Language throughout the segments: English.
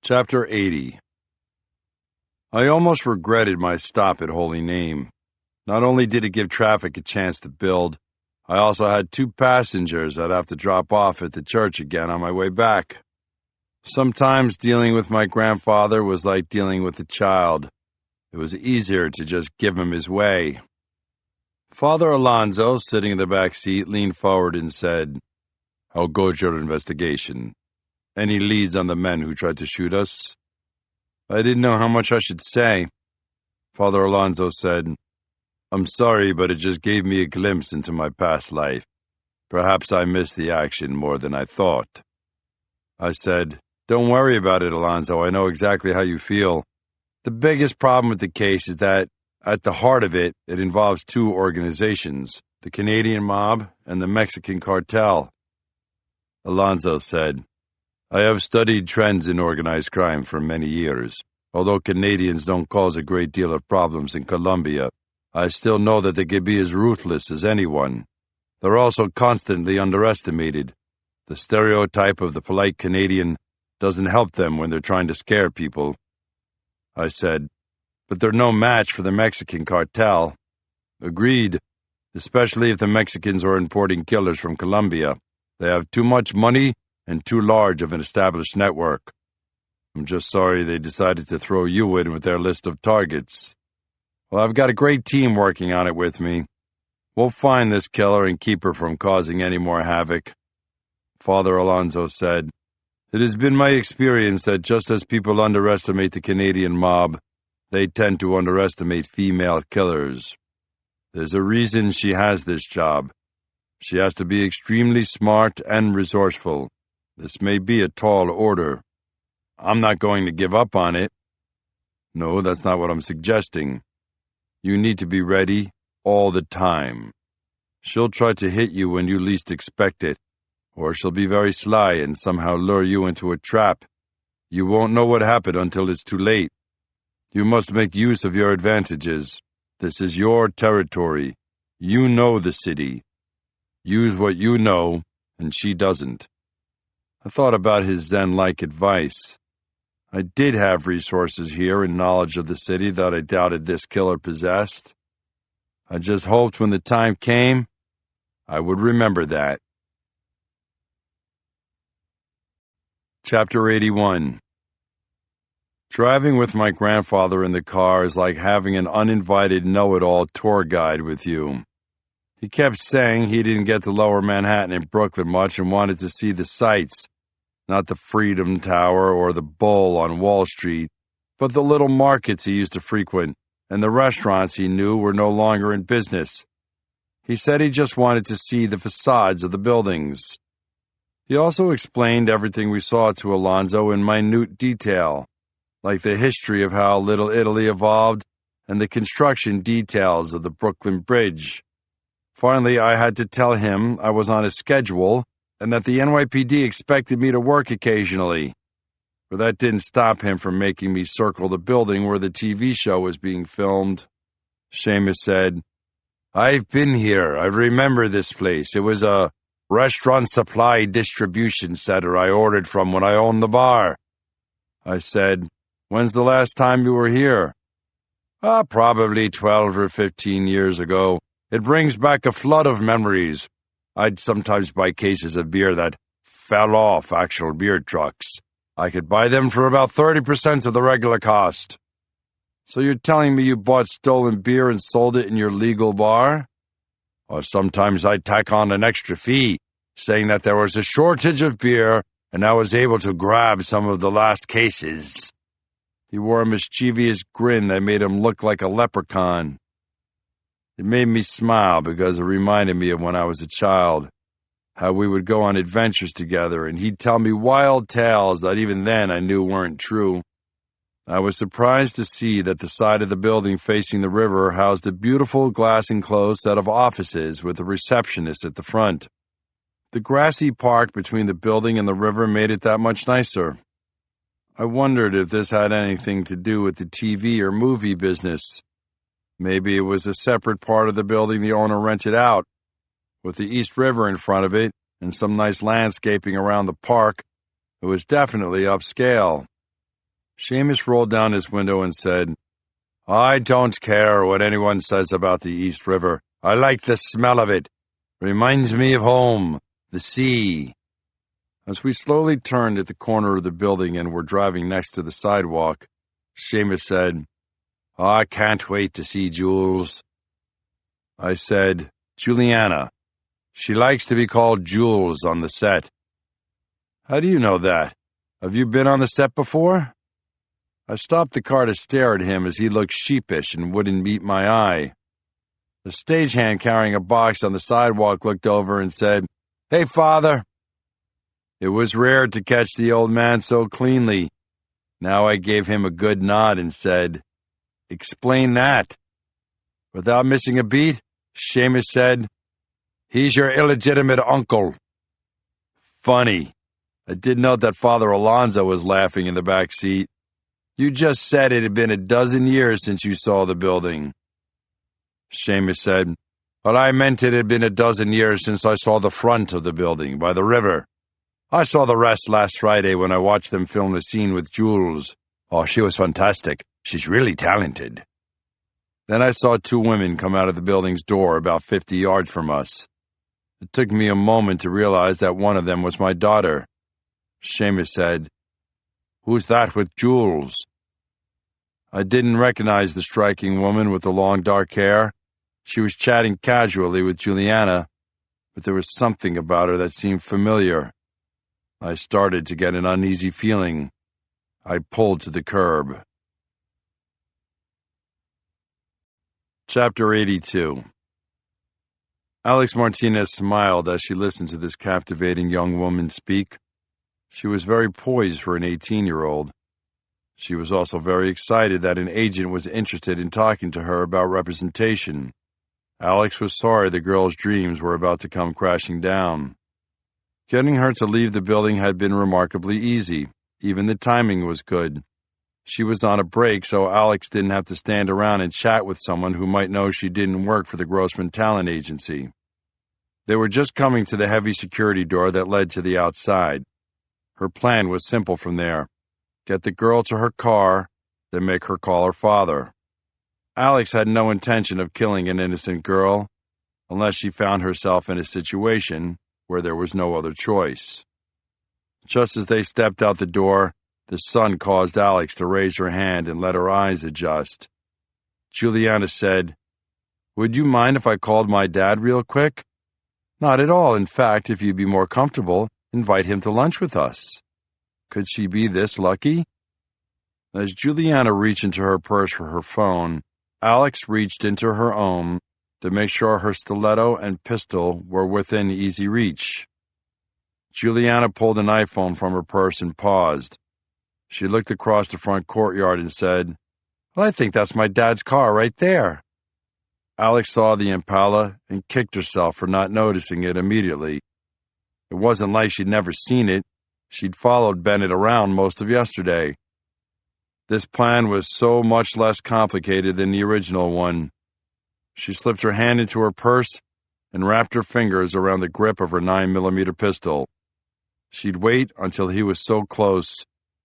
Chapter 80. I almost regretted my stop at Holy Name. Not only did it give traffic a chance to build, I also had 2 passengers I'd have to drop off at the church again on my way back. Sometimes dealing with my grandfather was like dealing with a child. It was easier to just give him his way. Father Alonso, sitting in the back seat, leaned forward and said, "How goes your investigation? Any leads on the men who tried to shoot us?" I didn't know how much I should say. Father Alonso said, "I'm sorry, but it just gave me a glimpse into my past life. Perhaps I missed the action more than I thought." I said, "Don't worry about it, Alonso. I know exactly how you feel. The biggest problem with the case is that, at the heart of it, it involves 2 organizations, the Canadian mob and the Mexican cartel." Alonso said, "I have studied trends in organized crime for many years. Although Canadians don't cause a great deal of problems in Colombia, I still know that they can be as ruthless as anyone. They're also constantly underestimated. The stereotype of the polite Canadian doesn't help them when they're trying to scare people." I said, "But they're no match for the Mexican cartel." "Agreed, especially if the Mexicans are importing killers from Colombia. They have too much money and too large of an established network. I'm just sorry they decided to throw you in with their list of targets. Well, I've got a great team working on it with me. We'll find this killer and keep her from causing any more havoc." Father Alonso said, "It has been my experience that just as people underestimate the Canadian mob, they tend to underestimate female killers. There's a reason she has this job. She has to be extremely smart and resourceful. This may be a tall order. I'm not going to give up on it. No, that's not what I'm suggesting. You need to be ready all the time. She'll try to hit you when you least expect it, or she'll be very sly and somehow lure you into a trap. You won't know what happened until it's too late. You must make use of your advantages. This is your territory. You know the city. Use what you know, and she doesn't." I thought about his Zen-like advice. I did have resources here and knowledge of the city that I doubted this killer possessed. I just hoped when the time came, I would remember that. Chapter 81. Driving with my grandfather in the car is like having an uninvited know-it-all tour guide with you. He kept saying he didn't get to Lower Manhattan and Brooklyn much and wanted to see the sights, not the Freedom Tower or the Bull on Wall Street, but the little markets he used to frequent and the restaurants he knew were no longer in business. He said he just wanted to see the facades of the buildings. He also explained everything we saw to Alonso in minute detail, like the history of how Little Italy evolved and the construction details of the Brooklyn Bridge. Finally, I had to tell him I was on a schedule and that the NYPD expected me to work occasionally. But that didn't stop him from making me circle the building where the TV show was being filmed. Seamus said, "I've been here. I remember this place. It was a restaurant supply distribution center I ordered from when I owned the bar." I said, "When's the last time you were here?" Probably 12 or 15 years ago. It brings back a flood of memories. I'd sometimes buy cases of beer that fell off actual beer trucks. I could buy them for about 30% of the regular cost." "So you're telling me you bought stolen beer and sold it in your legal bar?" "Or sometimes I'd tack on an extra fee, saying that there was a shortage of beer and I was able to grab some of the last cases." He wore a mischievous grin that made him look like a leprechaun. It made me smile because it reminded me of when I was a child, how we would go on adventures together and he'd tell me wild tales that even then I knew weren't true. I was surprised to see that the side of the building facing the river housed a beautiful glass-enclosed set of offices with a receptionist at the front. The grassy park between the building and the river made it that much nicer. I wondered if this had anything to do with the TV or movie business. Maybe it was a separate part of the building the owner rented out. With the East River in front of it and some nice landscaping around the park, it was definitely upscale. Seamus rolled down his window and said, I don't care what anyone says about the East River. I like the smell of it. Reminds me of home, the sea. As we slowly turned at the corner of the building and were driving next to the sidewalk, Seamus said, I can't wait to see Jules. I said, Juliana. She likes to be called Jules on the set. How do you know that? Have you been on the set before? I stopped the car to stare at him as he looked sheepish and wouldn't meet my eye. The stagehand carrying a box on the sidewalk looked over and said, Hey, Father. It was rare to catch the old man so cleanly. Now I gave him a good nod and said, Explain that. Without missing a beat, Seamus said, He's your illegitimate uncle. Funny. I did note that Father Alonzo was laughing in the back seat. You just said it had been a dozen years since you saw the building. Seamus said, Well, I meant it had been a dozen years since I saw the front of the building by the river. I saw the rest last Friday when I watched them film a scene with Jules. Oh, she was fantastic. She's really talented. Then I saw two women come out of the building's door about 50 yards from us. It took me a moment to realize that one of them was my daughter. Seamus said, Who's that with Jules? I didn't recognize the striking woman with the long dark hair. She was chatting casually with Juliana, but there was something about her that seemed familiar. I started to get an uneasy feeling. I pulled to the curb. Chapter 82. Alex Martinez smiled as she listened to this captivating young woman speak. She was very poised for an 18-year-old. She was also very excited that an agent was interested in talking to her about representation. Alex was sorry the girl's dreams were about to come crashing down. Getting her to leave the building had been remarkably easy. Even the timing was good. She was on a break, so Alex didn't have to stand around and chat with someone who might know she didn't work for the Grossman Talent Agency. They were just coming to the heavy security door that led to the outside. Her plan was simple from there. Get the girl to her car, then make her call her father. Alex had no intention of killing an innocent girl, unless she found herself in a situation where there was no other choice. Just as they stepped out the door, the sun caused Alex to raise her hand and let her eyes adjust. Juliana said, Would you mind if I called my dad real quick? Not at all. In fact, if you'd be more comfortable, invite him to lunch with us. Could she be this lucky? As Juliana reached into her purse for her phone, Alex reached into her own to make sure her stiletto and pistol were within easy reach. Juliana pulled an iPhone from her purse and paused. She looked across the front courtyard and said, Well, I think that's my dad's car right there. Alex saw the Impala and kicked herself for not noticing it immediately. It wasn't like she'd never seen it. She'd followed Bennett around most of yesterday. This plan was so much less complicated than the original one. She slipped her hand into her purse and wrapped her fingers around the grip of her 9mm pistol. She'd wait until he was so close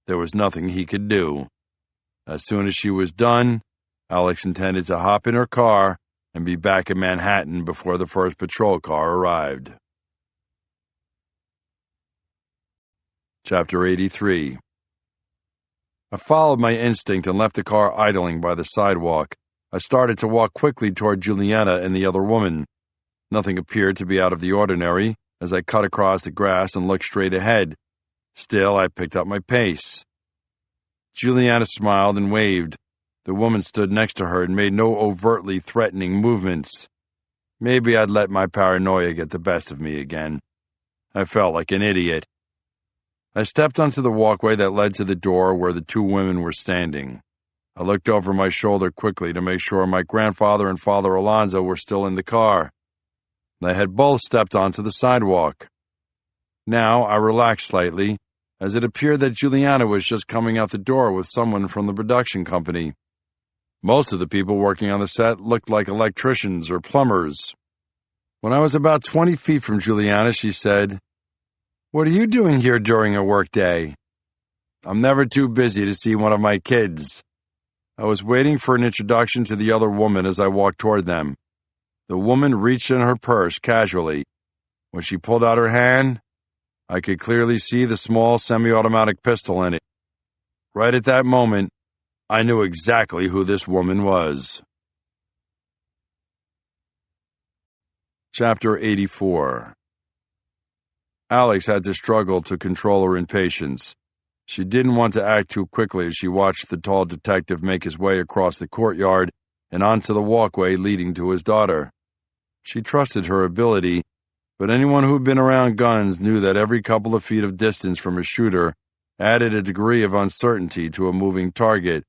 there was nothing he could do. As soon as she was done, Alex intended to hop in her car and be back in Manhattan before the first patrol car arrived. Chapter 83. I followed my instinct and left the car idling by the sidewalk. I started to walk quickly toward Juliana and the other woman. Nothing appeared to be out of the ordinary as I cut across the grass and looked straight ahead. Still, I picked up my pace. Juliana smiled and waved. The woman stood next to her and made no overtly threatening movements. Maybe I'd let my paranoia get the best of me again. I felt like an idiot. I stepped onto the walkway that led to the door where the two women were standing. I looked over my shoulder quickly to make sure my grandfather and Father Alonzo were still in the car. They had both stepped onto the sidewalk. Now I relaxed slightly, as it appeared that Juliana was just coming out the door with someone from the production company. Most of the people working on the set looked like electricians or plumbers. When I was about 20 feet from Juliana, she said, "What are you doing here during a work day?" I'm never too busy to see one of my kids. I was waiting for an introduction to the other woman as I walked toward them. The woman reached in her purse casually. When she pulled out her hand, I could clearly see the small semi-automatic pistol in it. Right at that moment, I knew exactly who this woman was. Chapter 84. Alex had to struggle to control her impatience. She didn't want to act too quickly as she watched the tall detective make his way across the courtyard and onto the walkway leading to his daughter. She trusted her ability, but anyone who had been around guns knew that every couple of feet of distance from a shooter added a degree of uncertainty to a moving target.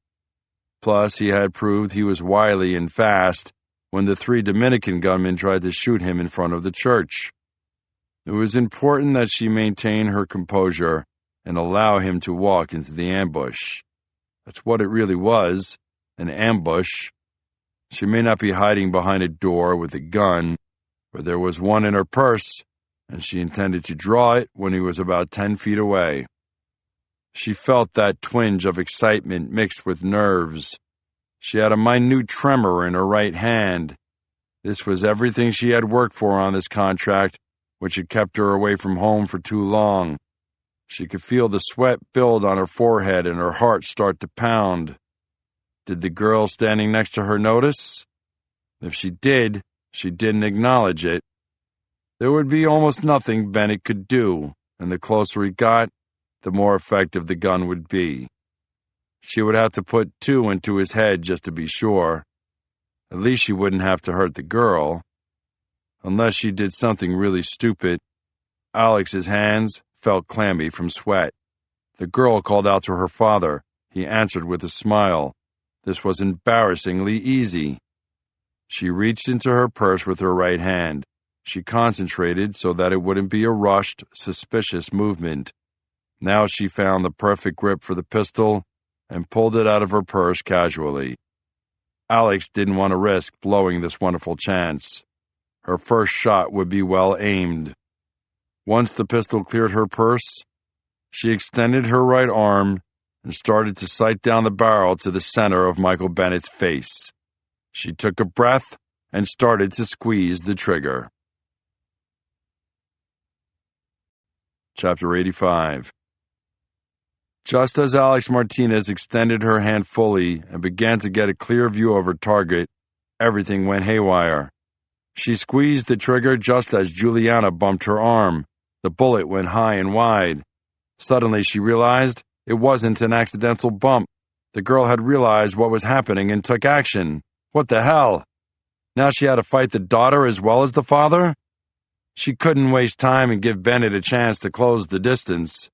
Plus, he had proved he was wily and fast when the 3 Dominican gunmen tried to shoot him in front of the church. It was important that she maintain her composure and allow him to walk into the ambush. That's what it really was, an ambush. She may not be hiding behind a door with a gun, but there was one in her purse, and she intended to draw it when he was about 10 feet away. She felt that twinge of excitement mixed with nerves. She had a minute tremor in her right hand. This was everything she had worked for on this contract, which had kept her away from home for too long. She could feel the sweat build on her forehead and her heart start to pound. Did the girl standing next to her notice? If she did, she didn't acknowledge it. There would be almost nothing Bennett could do, and the closer he got, the more effective the gun would be. She would have to put 2 into his head just to be sure. At least she wouldn't have to hurt the girl. Unless she did something really stupid. Alex's hands felt clammy from sweat. The girl called out to her father. He answered with a smile. This was embarrassingly easy. She reached into her purse with her right hand. She concentrated so that it wouldn't be a rushed, suspicious movement. Now she found the perfect grip for the pistol and pulled it out of her purse casually. Alex didn't want to risk blowing this wonderful chance. Her first shot would be well aimed. Once the pistol cleared her purse, she extended her right arm and started to sight down the barrel to the center of Michael Bennett's face. She took a breath and started to squeeze the trigger. Chapter 85. Just as Alex Martinez extended her hand fully and began to get a clear view of her target, everything went haywire. She squeezed the trigger just as Juliana bumped her arm. The bullet went high and wide. Suddenly she realized it wasn't an accidental bump. The girl had realized what was happening and took action. What the hell? Now she had to fight the daughter as well as the father? She couldn't waste time and give Bennett a chance to close the distance.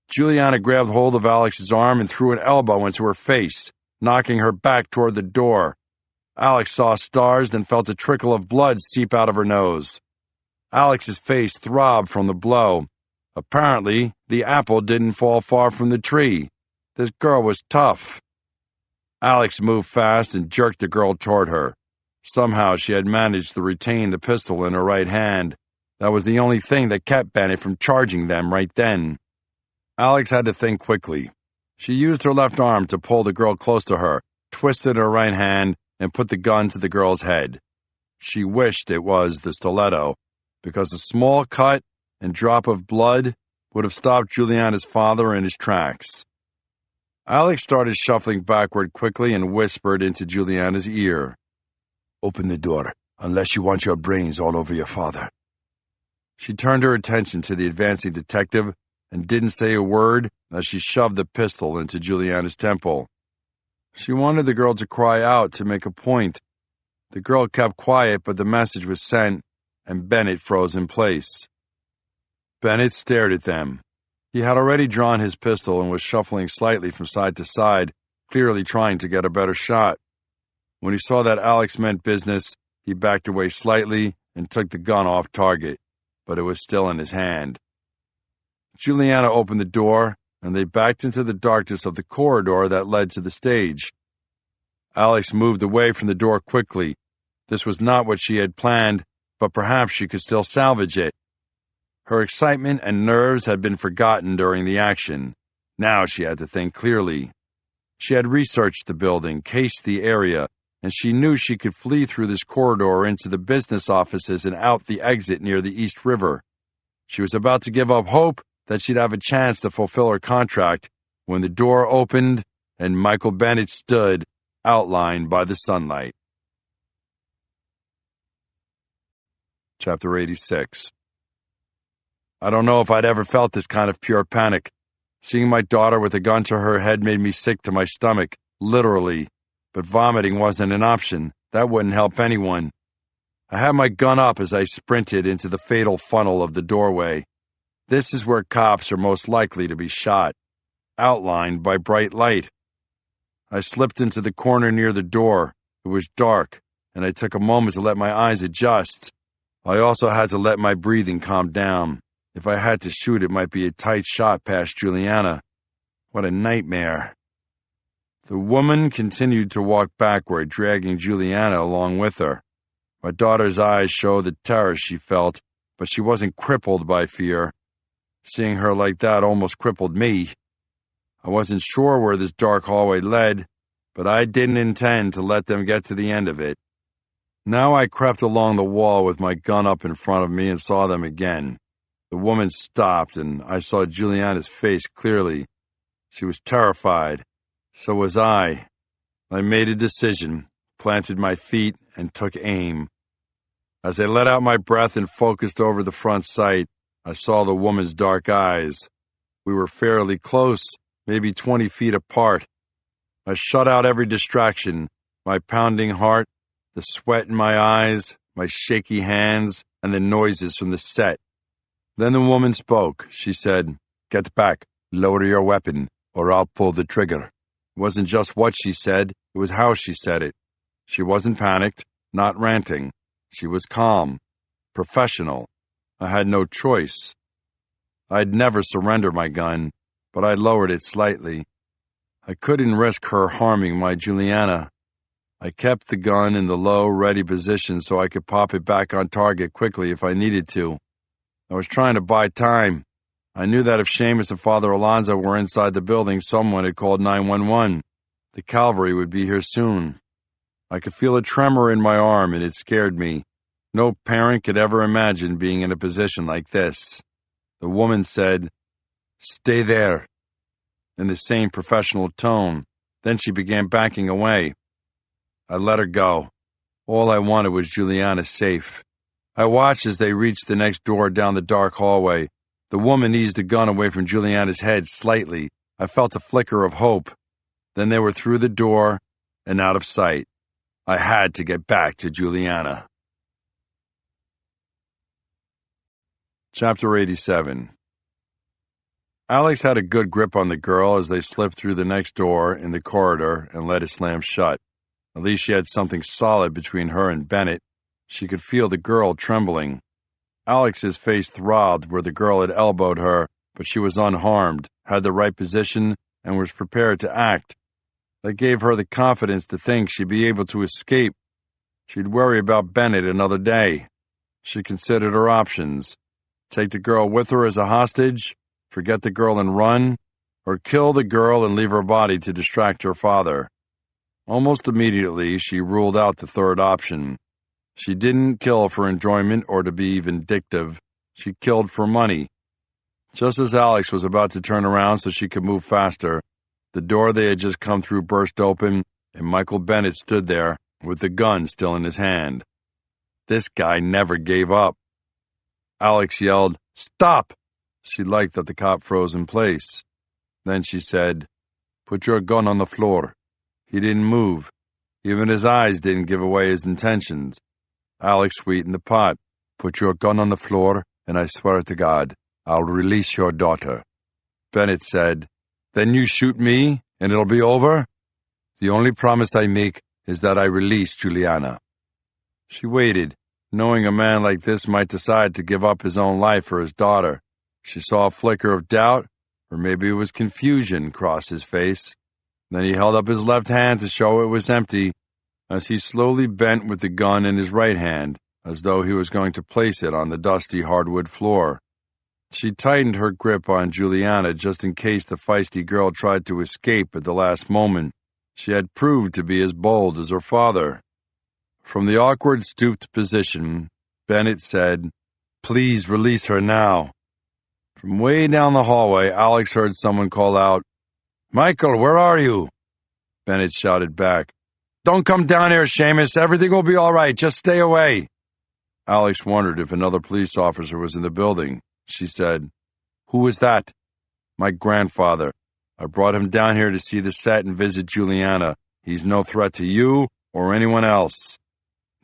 Juliana grabbed hold of Alex's arm and threw an elbow into her face, knocking her back toward the door. Alex saw stars, then felt a trickle of blood seep out of her nose. Alex's face throbbed from the blow. Apparently, the apple didn't fall far from the tree. This girl was tough. Alex moved fast and jerked the girl toward her. Somehow she had managed to retain the pistol in her right hand. That was the only thing that kept Bennett from charging them right then. Alex had to think quickly. She used her left arm to pull the girl close to her, twisted her right hand, and put the gun to the girl's head. She wished it was the stiletto, because a small cut and drop of blood would have stopped Juliana's father in his tracks. Alex started shuffling backward quickly and whispered into Juliana's ear. "Open the door, unless you want your brains all over your father." She turned her attention to the advancing detective and didn't say a word as she shoved the pistol into Juliana's temple. She wanted the girl to cry out to make a point. The girl kept quiet, but the message was sent, and Bennett froze in place. Bennett stared at them. He had already drawn his pistol and was shuffling slightly from side to side, clearly trying to get a better shot. When he saw that Alex meant business, he backed away slightly and took the gun off target, but it was still in his hand. Juliana opened the door, and they backed into the darkness of the corridor that led to the stage. Alex moved away from the door quickly. This was not what she had planned, but perhaps she could still salvage it. Her excitement and nerves had been forgotten during the action. Now she had to think clearly. She had researched the building, cased the area, and she knew she could flee through this corridor into the business offices and out the exit near the East River. She was about to give up hope that she'd have a chance to fulfill her contract when the door opened and Michael Bennett stood, outlined by the sunlight. Chapter 86. I don't know if I'd ever felt this kind of pure panic. Seeing my daughter with a gun to her head made me sick to my stomach, literally. But vomiting wasn't an option. That wouldn't help anyone. I had my gun up as I sprinted into the fatal funnel of the doorway. This is where cops are most likely to be shot, outlined by bright light. I slipped into the corner near the door. It was dark, and I took a moment to let my eyes adjust. I also had to let my breathing calm down. If I had to shoot, it might be a tight shot past Juliana. What a nightmare. The woman continued to walk backward, dragging Juliana along with her. My daughter's eyes showed the terror she felt, but she wasn't crippled by fear. Seeing her like that almost crippled me. I wasn't sure where this dark hallway led, but I didn't intend to let them get to the end of it. Now I crept along the wall with my gun up in front of me and saw them again. The woman stopped, and I saw Juliana's face clearly. She was terrified. So was I. I made a decision, planted my feet, and took aim. As I let out my breath and focused over the front sight, I saw the woman's dark eyes. We were fairly close, maybe 20 feet apart. I shut out every distraction, my pounding heart, the sweat in my eyes, my shaky hands, and the noises from the set. Then the woman spoke. She said, "Get back, lower your weapon, or I'll pull the trigger." It wasn't just what she said, it was how she said it. She wasn't panicked, not ranting. She was calm, professional. I had no choice. I'd never surrender my gun, but I lowered it slightly. I couldn't risk her harming my Juliana. I kept the gun in the low, ready position so I could pop it back on target quickly if I needed to. I was trying to buy time. I knew that if Seamus and Father Alonso were inside the building, someone had called 911. The cavalry would be here soon. I could feel a tremor in my arm, and it scared me. No parent could ever imagine being in a position like this. The woman said, "Stay there," in the same professional tone. Then she began backing away. I let her go. All I wanted was Juliana safe. I watched as they reached the next door down the dark hallway. The woman eased a gun away from Juliana's head slightly. I felt a flicker of hope. Then they were through the door and out of sight. I had to get back to Juliana. Chapter 87. Alex had a good grip on the girl as they slipped through the next door in the corridor and let it slam shut. At least she had something solid between her and Bennett. She could feel the girl trembling. Alex's face throbbed where the girl had elbowed her, but she was unharmed, had the right position, and was prepared to act. That gave her the confidence to think she'd be able to escape. She'd worry about Bennett another day. She considered her options. Take the girl with her as a hostage, forget the girl and run, or kill the girl and leave her body to distract her father. Almost immediately, she ruled out the third option. She didn't kill for enjoyment or to be vindictive. She killed for money. Just as Alex was about to turn around so she could move faster, the door they had just come through burst open, and Michael Bennett stood there with the gun still in his hand. This guy never gave up. Alex yelled, "Stop!" She liked that the cop froze in place. Then she said, "Put your gun on the floor." He didn't move. Even his eyes didn't give away his intentions. Alex sweetened the pot. "Put your gun on the floor, and I swear to God, I'll release your daughter." Bennett said, "Then you shoot me, and it'll be over? The only promise I make is that I release Juliana." She waited, knowing a man like this might decide to give up his own life for his daughter. She saw a flicker of doubt, or maybe it was confusion, cross his face. Then he held up his left hand to show it was empty, as he slowly bent with the gun in his right hand, as though he was going to place it on the dusty hardwood floor. She tightened her grip on Juliana just in case the feisty girl tried to escape at the last moment. She had proved to be as bold as her father. From the awkward stooped position, Bennett said, "Please release her now." From way down the hallway, Alex heard someone call out, "Michael, where are you?" Bennett shouted back, "Don't come down here, Seamus. Everything will be all right. Just stay away." Alex wondered if another police officer was in the building. She said, "Who was that?" "My grandfather. I brought him down here to see the set and visit Juliana. He's no threat to you or anyone else."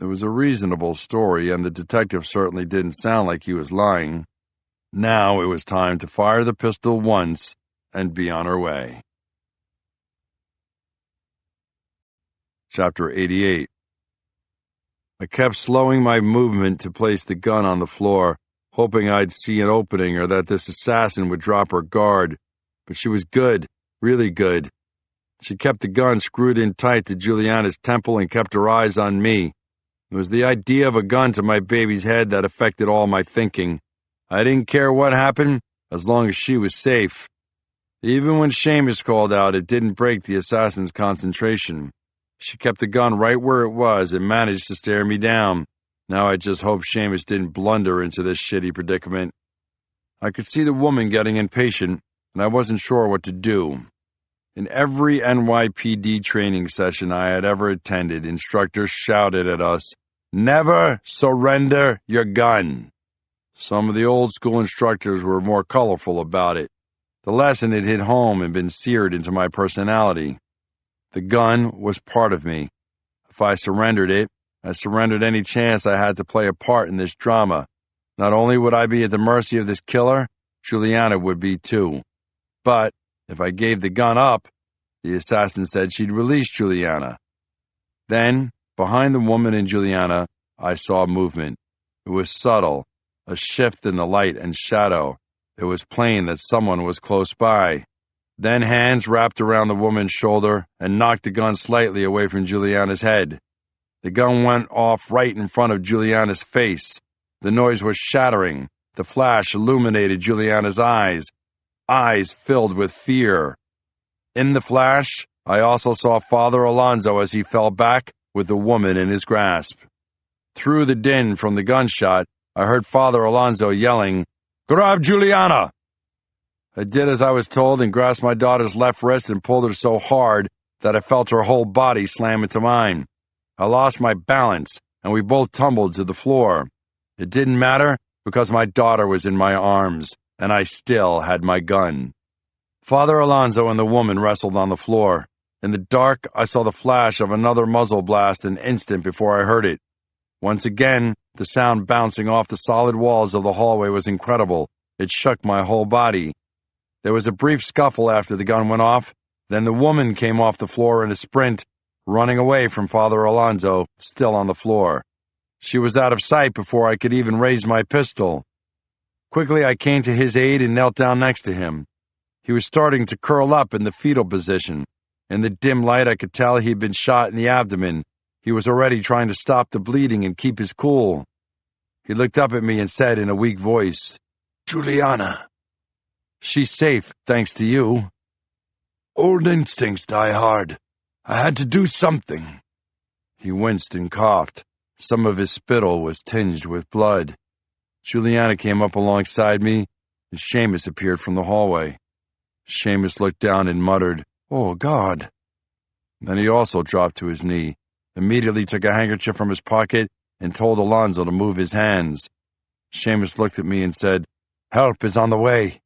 It was a reasonable story, and the detective certainly didn't sound like he was lying. Now it was time to fire the pistol once and be on her way. Chapter 88. I kept slowing my movement to place the gun on the floor, hoping I'd see an opening or that this assassin would drop her guard. But she was good, really good. She kept the gun screwed in tight to Juliana's temple and kept her eyes on me. It was the idea of a gun to my baby's head that affected all my thinking. I didn't care what happened, as long as she was safe. Even when Seamus called out, it didn't break the assassin's concentration. She kept the gun right where it was and managed to stare me down. Now I just hope Seamus didn't blunder into this shitty predicament. I could see the woman getting impatient, and I wasn't sure what to do. In every NYPD training session I had ever attended, instructors shouted at us, "Never surrender your gun." Some of the old-school instructors were more colorful about it. The lesson had hit home and been seared into my personality. The gun was part of me. If I surrendered it, I surrendered any chance I had to play a part in this drama. Not only would I be at the mercy of this killer, Juliana would be too. But if I gave the gun up, the assassin said she'd release Juliana. Then, behind the woman and Juliana, I saw movement. It was subtle, a shift in the light and shadow. It was plain that someone was close by. Then hands wrapped around the woman's shoulder and knocked the gun slightly away from Juliana's head. The gun went off right in front of Juliana's face. The noise was shattering. The flash illuminated Juliana's eyes filled with fear. In the flash, I also saw Father Alonso as he fell back with the woman in his grasp. Through the din from the gunshot, I heard Father Alonso yelling, "Grab Juliana!" I did as I was told and grasped my daughter's left wrist and pulled her so hard that I felt her whole body slam into mine. I lost my balance, and we both tumbled to the floor. It didn't matter because my daughter was in my arms, and I still had my gun. Father Alonso and the woman wrestled on the floor. In the dark, I saw the flash of another muzzle blast an instant before I heard it. Once again, the sound bouncing off the solid walls of the hallway was incredible. It shook my whole body. There was a brief scuffle after the gun went off. Then the woman came off the floor in a sprint, running away from Father Alonso, still on the floor. She was out of sight before I could even raise my pistol. Quickly, I came to his aid and knelt down next to him. He was starting to curl up in the fetal position. In the dim light, I could tell he'd been shot in the abdomen. He was already trying to stop the bleeding and keep his cool. He looked up at me and said in a weak voice, "Juliana. She's safe, thanks to you." "Old instincts die hard. I had to do something." He winced and coughed. Some of his spittle was tinged with blood. Juliana came up alongside me, and Seamus appeared from the hallway. Seamus looked down and muttered, "Oh, God." Then he also dropped to his knee, immediately took a handkerchief from his pocket, and told Alonso to move his hands. Seamus looked at me and said, "Help is on the way."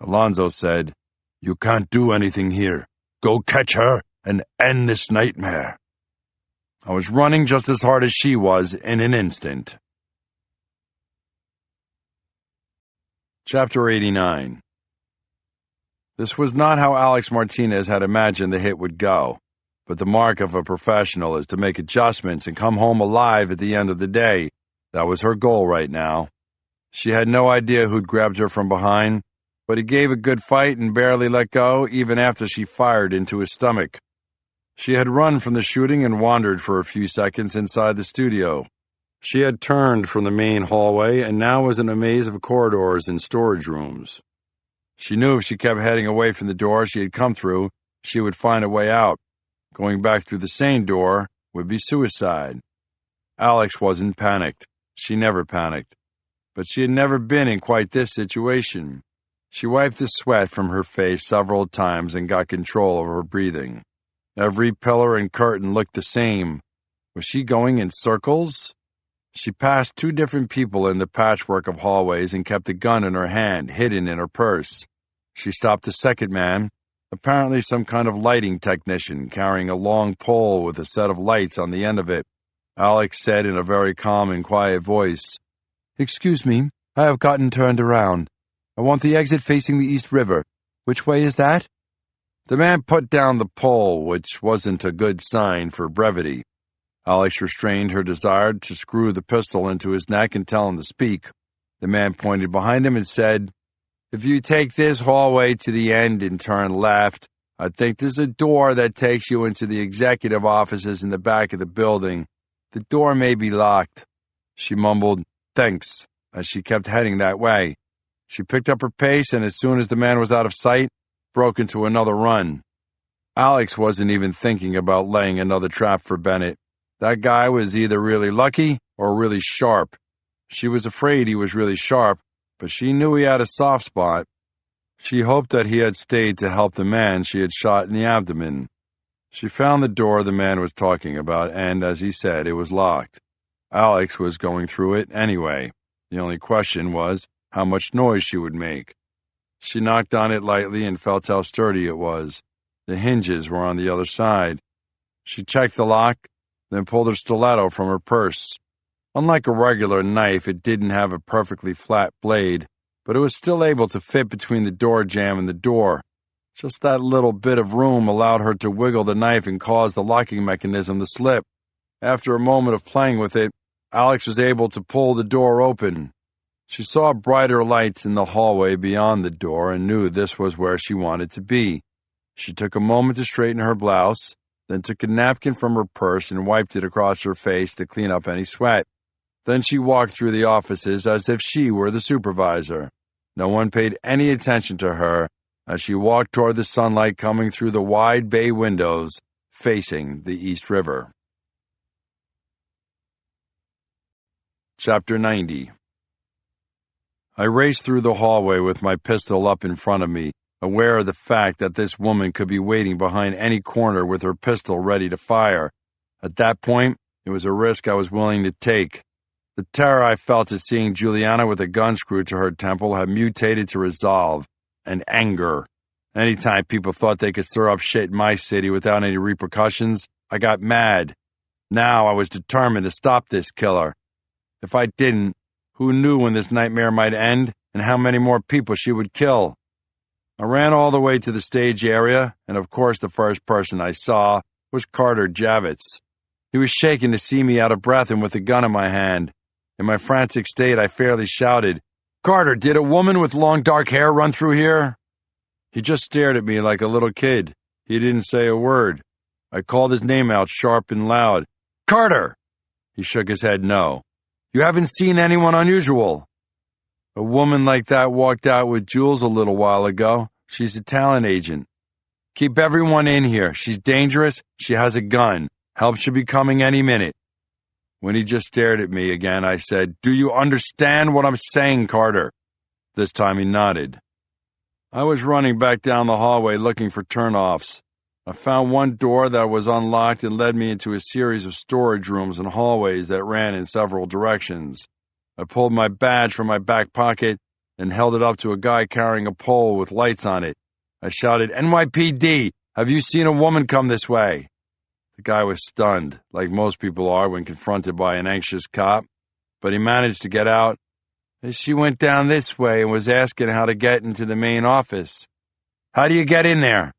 Alonso said, "You can't do anything here. Go catch her and end this nightmare." I was running just as hard as she was in an instant. Chapter 89. This was not how Alex Martinez had imagined the hit would go, but the mark of a professional is to make adjustments and come home alive at the end of the day. That was her goal right now. She had no idea who'd grabbed her from behind, but he gave a good fight and barely let go even after she fired into his stomach. She had run from the shooting and wandered for a few seconds inside the studio. She had turned from the main hallway and now was in a maze of corridors and storage rooms. She knew if she kept heading away from the door she had come through, she would find a way out. Going back through the same door would be suicide. Alex wasn't panicked. She never panicked. But she had never been in quite this situation. She wiped the sweat from her face several times and got control over her breathing. Every pillar and curtain looked the same. Was she going in circles? She passed 2 different people in the patchwork of hallways and kept a gun in her hand, hidden in her purse. She stopped the second man, apparently some kind of lighting technician, carrying a long pole with a set of lights on the end of it. Alex said in a very calm and quiet voice, "Excuse me, I have gotten turned around. I want the exit facing the East River. Which way is that?" The man put down the pole, which wasn't a good sign for brevity. Alex restrained her desire to screw the pistol into his neck and tell him to speak. The man pointed behind him and said, "If you take this hallway to the end and turn left, I think there's a door that takes you into the executive offices in the back of the building. The door may be locked." She mumbled, "Thanks," as she kept heading that way. She picked up her pace and as soon as the man was out of sight, broke into another run. Alex wasn't even thinking about laying another trap for Bennett. That guy was either really lucky or really sharp. She was afraid he was really sharp, but she knew he had a soft spot. She hoped that he had stayed to help the man she had shot in the abdomen. She found the door the man was talking about, and, as he said, it was locked. Alex was going through it anyway. The only question was how much noise she would make. She knocked on it lightly and felt how sturdy it was. The hinges were on the other side. She checked the lock, then pulled her stiletto from her purse. Unlike a regular knife, it didn't have a perfectly flat blade, but it was still able to fit between the door jamb and the door. Just that little bit of room allowed her to wiggle the knife and cause the locking mechanism to slip. After a moment of playing with it, Alex was able to pull the door open. She saw brighter lights in the hallway beyond the door and knew this was where she wanted to be. She took a moment to straighten her blouse, then took a napkin from her purse and wiped it across her face to clean up any sweat. Then she walked through the offices as if she were the supervisor. No one paid any attention to her as she walked toward the sunlight coming through the wide bay windows facing the East River. Chapter 90. I raced through the hallway with my pistol up in front of me, aware of the fact that this woman could be waiting behind any corner with her pistol ready to fire. At that point, it was a risk I was willing to take. The terror I felt at seeing Juliana with a gun screwed to her temple had mutated to resolve and anger. Anytime people thought they could stir up shit in my city without any repercussions, I got mad. Now I was determined to stop this killer. If I didn't, who knew when this nightmare might end and how many more people she would kill? I ran all the way to the stage area, and of course the first person I saw was Carter Javits. He was shaken to see me out of breath and with a gun in my hand. In my frantic state, I fairly shouted, "Carter, did a woman with long dark hair run through here?" He just stared at me like a little kid. He didn't say a word. I called his name out sharp and loud. "Carter!" He shook his head no. "You haven't seen anyone unusual?" "A woman like that walked out with Jules a little while ago. She's a talent agent." "Keep everyone in here. She's dangerous. She has a gun. Help should be coming any minute." When he just stared at me again, I said, "Do you understand what I'm saying, Carter?" This time he nodded. I was running back down the hallway looking for turnoffs. I found one door that was unlocked and led me into a series of storage rooms and hallways that ran in several directions. I pulled my badge from my back pocket and held it up to a guy carrying a pole with lights on it. I shouted, "NYPD, have you seen a woman come this way?" The guy was stunned, like most people are when confronted by an anxious cop, but he managed to get out. "She went down this way and was asking how to get into the main office." "How do you get in there?"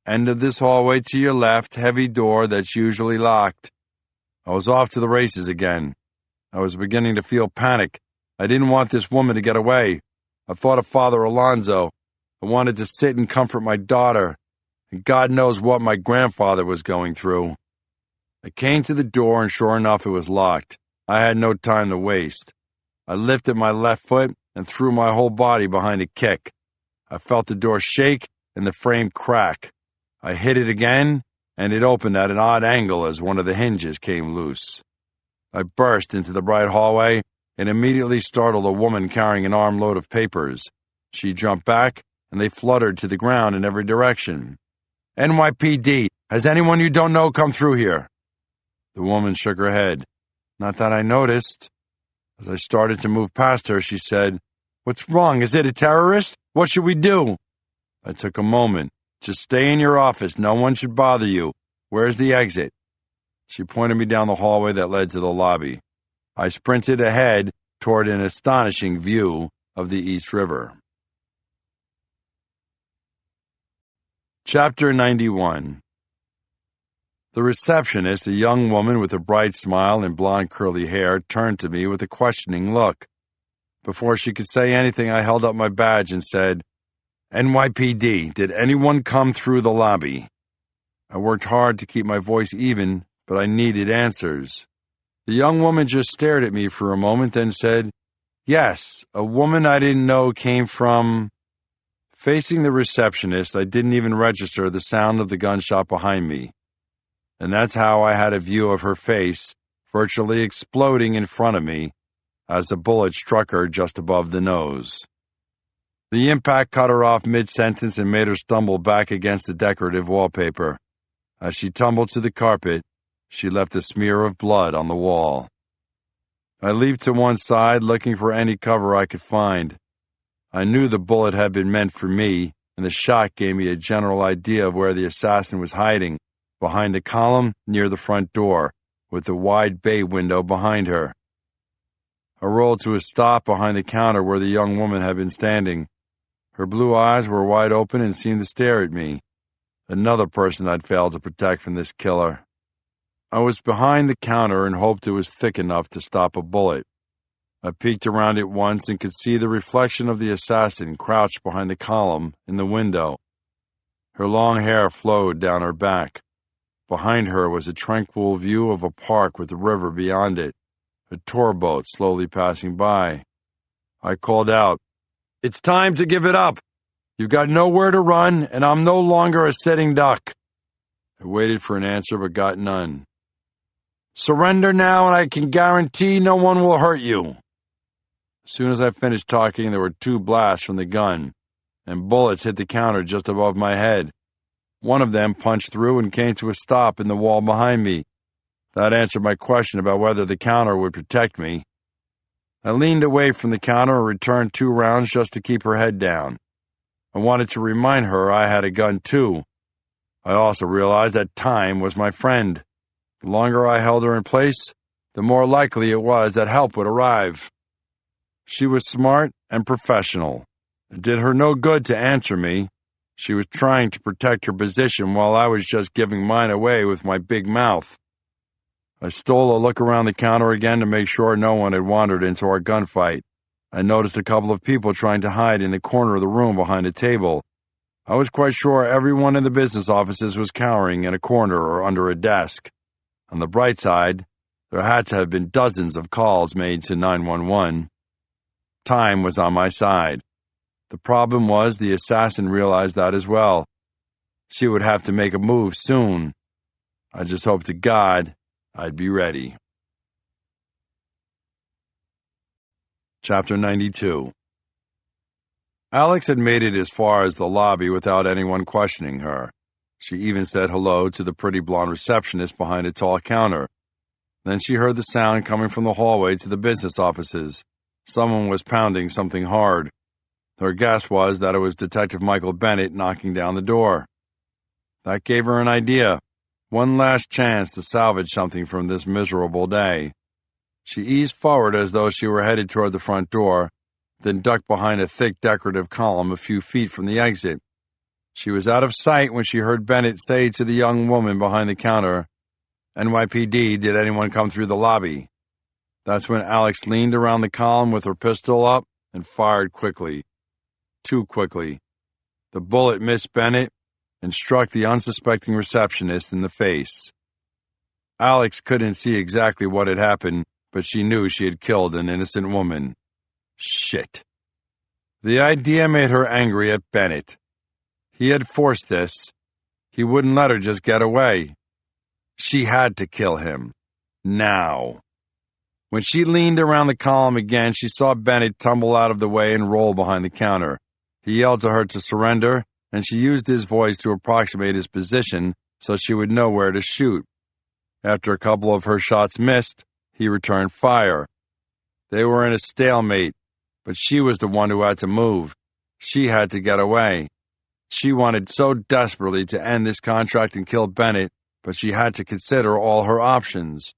"End of this hallway to your left, heavy door that's usually locked." I was off to the races again. I was beginning to feel panic. I didn't want this woman to get away. I thought of Father Alonzo. I wanted to sit and comfort my daughter. And God knows what my grandfather was going through. I came to the door, and sure enough, it was locked. I had no time to waste. I lifted my left foot and threw my whole body behind a kick. I felt the door shake and the frame crack. I hit it again, and it opened at an odd angle as one of the hinges came loose. I burst into the bright hallway and immediately startled a woman carrying an armload of papers. She jumped back, and they fluttered to the ground in every direction. "NYPD, has anyone you don't know come through here?" The woman shook her head. "Not that I noticed." As I started to move past her, she said, "What's wrong? Is it a terrorist? What should we do?" I took a moment. "Just stay in your office. No one should bother you. Where's the exit?" She pointed me down the hallway that led to the lobby. I sprinted ahead toward an astonishing view of the East River. Chapter 91. The receptionist, a young woman with a bright smile and blonde curly hair, turned to me with a questioning look. Before she could say anything, I held up my badge and said, "NYPD, did anyone come through the lobby?" I worked hard to keep my voice even, but I needed answers. The young woman just stared at me for a moment, then said, "Yes, a woman I didn't know came from..." Facing the receptionist, I didn't even register the sound of the gunshot behind me. And that's how I had a view of her face, virtually exploding in front of me, as the bullet struck her just above the nose. The impact cut her off mid-sentence and made her stumble back against the decorative wallpaper. As she tumbled to the carpet, she left a smear of blood on the wall. I leaped to one side, looking for any cover I could find. I knew the bullet had been meant for me, and the shot gave me a general idea of where the assassin was hiding, behind the column near the front door, with the wide bay window behind her. I rolled to a stop behind the counter where the young woman had been standing. Her blue eyes were wide open and seemed to stare at me. Another person I'd failed to protect from this killer. I was behind the counter and hoped it was thick enough to stop a bullet. I peeked around it once and could see the reflection of the assassin crouched behind the column in the window. Her long hair flowed down her back. Behind her was a tranquil view of a park with the river beyond it, a tour boat slowly passing by. I called out, "It's time to give it up. You've got nowhere to run, and I'm no longer a sitting duck." I waited for an answer but got none. "Surrender now, and I can guarantee no one will hurt you." As soon as I finished talking, there were 2 blasts from the gun, and bullets hit the counter just above my head. One of them punched through and came to a stop in the wall behind me. That answered my question about whether the counter would protect me. I leaned away from the counter and returned 2 rounds just to keep her head down. I wanted to remind her I had a gun too. I also realized that time was my friend. The longer I held her in place, the more likely it was that help would arrive. She was smart and professional. It did her no good to answer me. She was trying to protect her position while I was just giving mine away with my big mouth. I stole a look around the counter again to make sure no one had wandered into our gunfight. I noticed a couple of people trying to hide in the corner of the room behind a table. I was quite sure everyone in the business offices was cowering in a corner or under a desk. On the bright side, there had to have been dozens of calls made to 911. Time was on my side. The problem was the assassin realized that as well. She would have to make a move soon. I just hoped to God I'd be ready. Chapter 92. Alex had made it as far as the lobby without anyone questioning her. She even said hello to the pretty blonde receptionist behind a tall counter. Then she heard the sound coming from the hallway to the business offices. Someone was pounding something hard. Her guess was that it was Detective Michael Bennett knocking down the door. That gave her an idea. One last chance to salvage something from this miserable day. She eased forward as though she were headed toward the front door, then ducked behind a thick decorative column a few feet from the exit. She was out of sight when she heard Bennett say to the young woman behind the counter, "NYPD, did anyone come through the lobby?" That's when Alex leaned around the column with her pistol up and fired quickly. Too quickly. The bullet missed Bennett and struck the unsuspecting receptionist in the face. Alex couldn't see exactly what had happened, but she knew she had killed an innocent woman. Shit. The idea made her angry at Bennett. He had forced this. He wouldn't let her just get away. She had to kill him. Now. When she leaned around the column again, she saw Bennett tumble out of the way and roll behind the counter. He yelled to her to surrender, and she used his voice to approximate his position so she would know where to shoot. After a couple of her shots missed, he returned fire. They were in a stalemate, but she was the one who had to move. She had to get away. She wanted so desperately to end this contract and kill Bennett, but she had to consider all her options.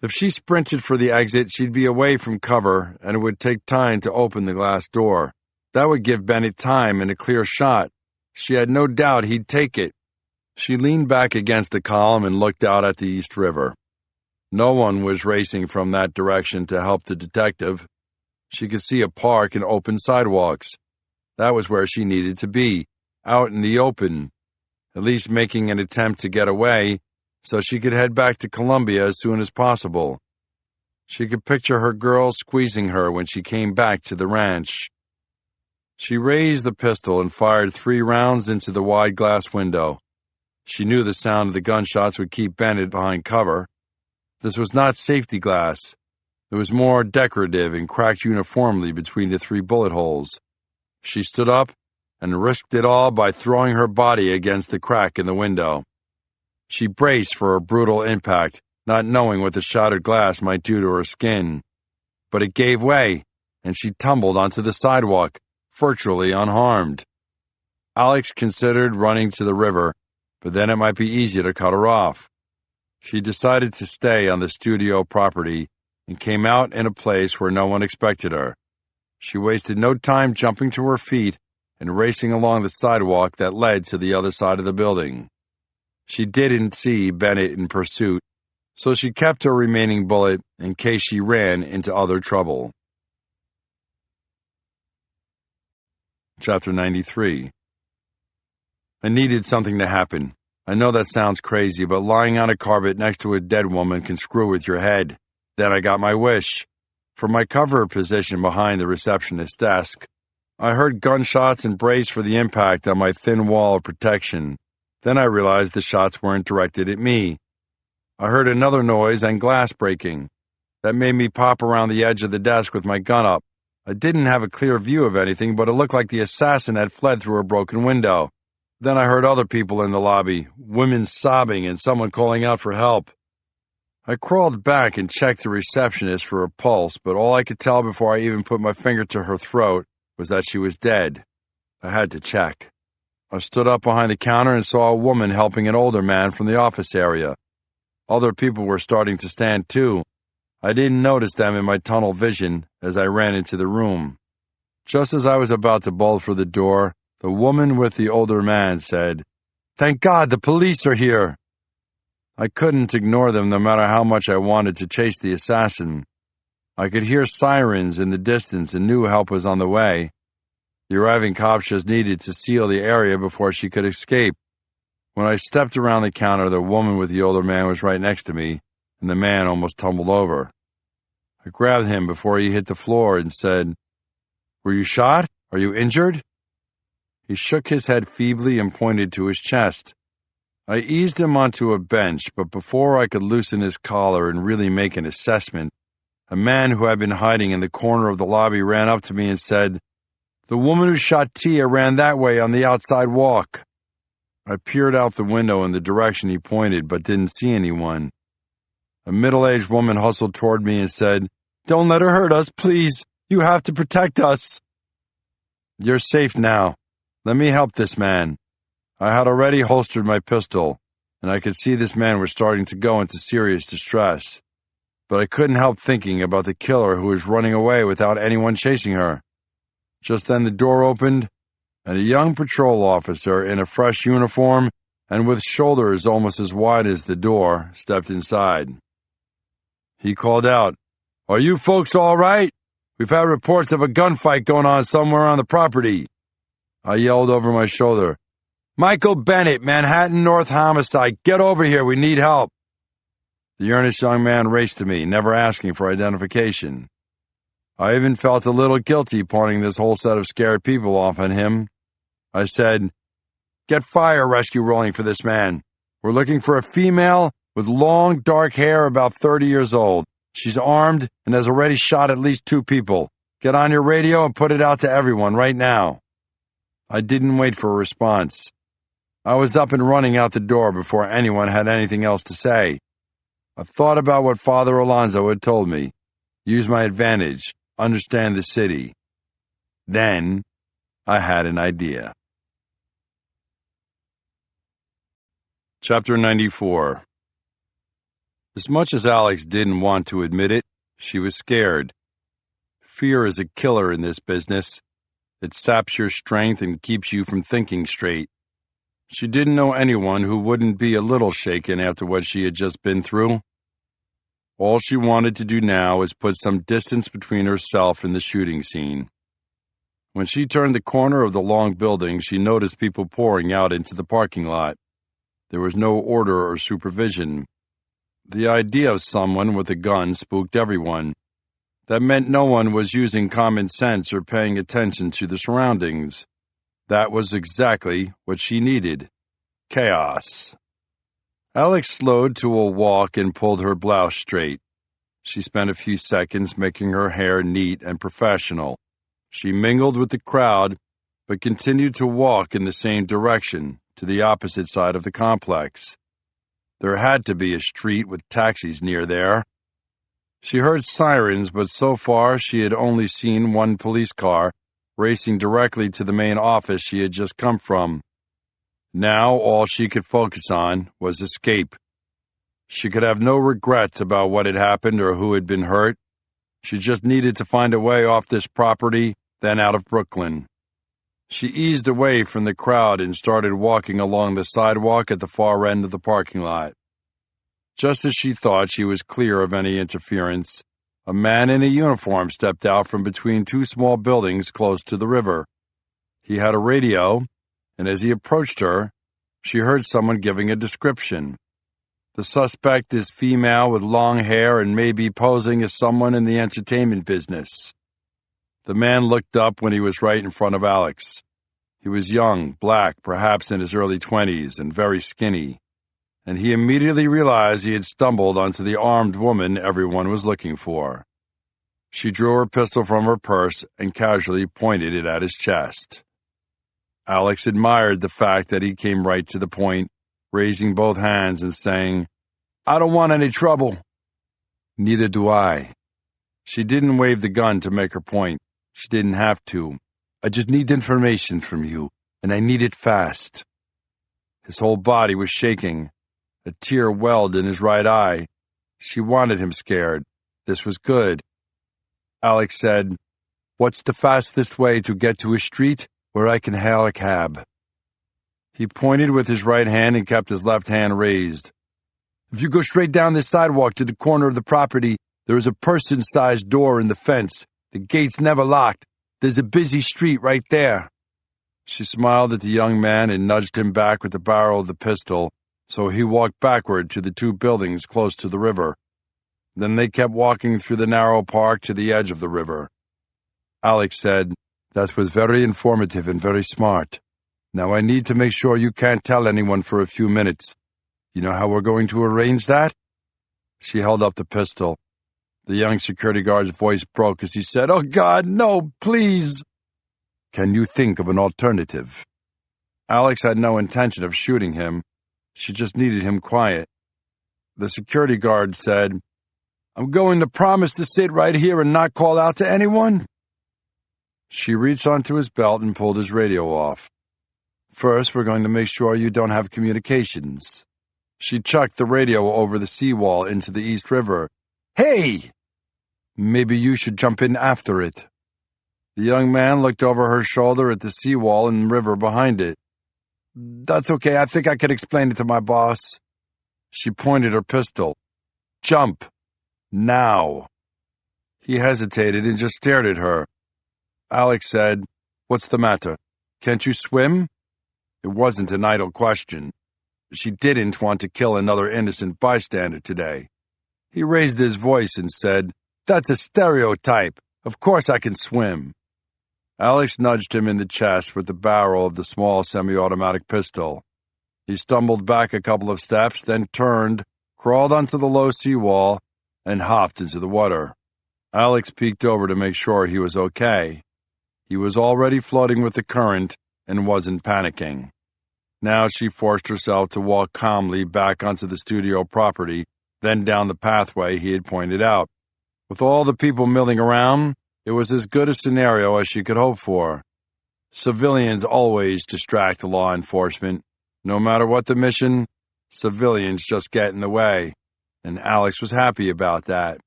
If she sprinted for the exit, she'd be away from cover, and it would take time to open the glass door. That would give Bennett time and a clear shot. She had no doubt he'd take it. She leaned back against the column and looked out at the East River. No one was racing from that direction to help the detective. She could see a park and open sidewalks. That was where she needed to be, out in the open, at least making an attempt to get away, so she could head back to Columbia as soon as possible. She could picture her girl squeezing her when she came back to the ranch. She raised the pistol and fired 3 rounds into the wide glass window. She knew the sound of the gunshots would keep Bennett behind cover. This was not safety glass. It was more decorative and cracked uniformly between the 3 bullet holes. She stood up and risked it all by throwing her body against the crack in the window. She braced for a brutal impact, not knowing what the shattered glass might do to her skin. But it gave way, and she tumbled onto the sidewalk, virtually unharmed. Alex considered running to the river, but then it might be easier to cut her off. She decided to stay on the studio property and came out in a place where no one expected her. She wasted no time jumping to her feet and racing along the sidewalk that led to the other side of the building. She didn't see Bennett in pursuit, so she kept her remaining bullet in case she ran into other trouble. Chapter 93. I needed something to happen. I know that sounds crazy, but lying on a carpet next to a dead woman can screw with your head. Then I got my wish. From my cover position behind the receptionist's desk, I heard gunshots and braced for the impact on my thin wall of protection. Then I realized the shots weren't directed at me. I heard another noise and glass breaking. That made me pop around the edge of the desk with my gun up. I didn't have a clear view of anything, but it looked like the assassin had fled through a broken window. Then I heard other people in the lobby, women sobbing and someone calling out for help. I crawled back and checked the receptionist for a pulse, but all I could tell before I even put my finger to her throat was that she was dead. I had to check. I stood up behind the counter and saw a woman helping an older man from the office area. Other people were starting to stand too. I didn't notice them in my tunnel vision as I ran into the room. Just as I was about to bolt for the door, the woman with the older man said, "Thank God the police are here." I couldn't ignore them no matter how much I wanted to chase the assassin. I could hear sirens in the distance and knew help was on the way. The arriving cops just needed to seal the area before she could escape. When I stepped around the counter, the woman with the older man was right next to me, and the man almost tumbled over. I grabbed him before he hit the floor and said, "Were you shot? Are you injured?" He shook his head feebly and pointed to his chest. I eased him onto a bench, but before I could loosen his collar and really make an assessment, a man who had been hiding in the corner of the lobby ran up to me and said, "The woman who shot Tia ran that way on the outside walk." I peered out the window in the direction he pointed, but didn't see anyone. A middle-aged woman hustled toward me and said, "Don't let her hurt us, please. You have to protect us." "You're safe now. Let me help this man." I had already holstered my pistol, and I could see this man was starting to go into serious distress. But I couldn't help thinking about the killer who was running away without anyone chasing her. Just then the door opened, and a young patrol officer in a fresh uniform and with shoulders almost as wide as the door stepped inside. He called out, "Are you folks all right? We've had reports of a gunfight going on somewhere on the property." I yelled over my shoulder, "Michael Bennett, Manhattan North Homicide, get over here, we need help." The earnest young man raced to me, never asking for identification. I even felt a little guilty pawning this whole set of scared people off on him. I said, "Get fire rescue rolling for this man. We're looking for a female with long, dark hair, about 30 years old. She's armed and has already shot at least 2 people. Get on your radio and put it out to everyone right now." I didn't wait for a response. I was up and running out the door before anyone had anything else to say. I thought about what Father Alonso had told me. Use my advantage. Understand the city. Then I had an idea. Chapter 94. As much as Alex didn't want to admit it, she was scared. Fear is a killer in this business. It saps your strength and keeps you from thinking straight. She didn't know anyone who wouldn't be a little shaken after what she had just been through. All she wanted to do now was put some distance between herself and the shooting scene. When she turned the corner of the long building, she noticed people pouring out into the parking lot. There was no order or supervision. The idea of someone with a gun spooked everyone. That meant no one was using common sense or paying attention to the surroundings. That was exactly what she needed. Chaos. Alex slowed to a walk and pulled her blouse straight. She spent a few seconds making her hair neat and professional. She mingled with the crowd, but continued to walk in the same direction, to the opposite side of the complex. There had to be a street with taxis near there. She heard sirens, but so far she had only seen one police car racing directly to the main office she had just come from. Now all she could focus on was escape. She could have no regrets about what had happened or who had been hurt. She just needed to find a way off this property, then out of Brooklyn. She eased away from the crowd and started walking along the sidewalk at the far end of the parking lot. Just as she thought she was clear of any interference, a man in a uniform stepped out from between 2 small buildings close to the river. He had a radio, and as he approached her, she heard someone giving a description. The suspect is female with long hair and may be posing as someone in the entertainment business. The man looked up when he was right in front of Alex. He was young, black, perhaps in his early 20s, and very skinny. And he immediately realized he had stumbled onto the armed woman everyone was looking for. She drew her pistol from her purse and casually pointed it at his chest. Alex admired the fact that he came right to the point, raising both hands and saying, "I don't want any trouble." "Neither do I." She didn't wave the gun to make her point. She didn't have to. "I just need information from you, and I need it fast." His whole body was shaking. A tear welled in his right eye. She wanted him scared. This was good. Alex said, "What's the fastest way to get to a street where I can hail a cab?" He pointed with his right hand and kept his left hand raised. "If you go straight down this sidewalk to the corner of the property, there is a person-sized door in the fence. The gate's never locked. There's a busy street right there." She smiled at the young man and nudged him back with the barrel of the pistol, so he walked backward to the 2 buildings close to the river. Then they kept walking through the narrow park to the edge of the river. Alex said, "That was very informative and very smart. Now I need to make sure you can't tell anyone for a few minutes. You know how we're going to arrange that?" She held up the pistol. The young security guard's voice broke as he said, "Oh God, no, please." "Can you think of an alternative?" Alex had no intention of shooting him. She just needed him quiet. The security guard said, "I'm going to promise to sit right here and not call out to anyone." She reached onto his belt and pulled his radio off. "First, we're going to make sure you don't have communications." She chucked the radio over the seawall into the East River. "Hey! Maybe you should jump in after it." The young man looked over her shoulder at the seawall and river behind it. "That's okay. I think I could explain it to my boss." She pointed her pistol. "Jump. Now." He hesitated and just stared at her. Alex said, "What's the matter? Can't you swim?" It wasn't an idle question. She didn't want to kill another innocent bystander today. He raised his voice and said, "That's a stereotype. Of course I can swim." Alex nudged him in the chest with the barrel of the small semi-automatic pistol. He stumbled back a couple of steps, then turned, crawled onto the low seawall, and hopped into the water. Alex peeked over to make sure he was okay. He was already floating with the current and wasn't panicking. Now she forced herself to walk calmly back onto the studio property, then down the pathway he had pointed out. With all the people milling around, it was as good a scenario as she could hope for. Civilians always distract law enforcement. No matter what the mission, civilians just get in the way, and Alex was happy about that.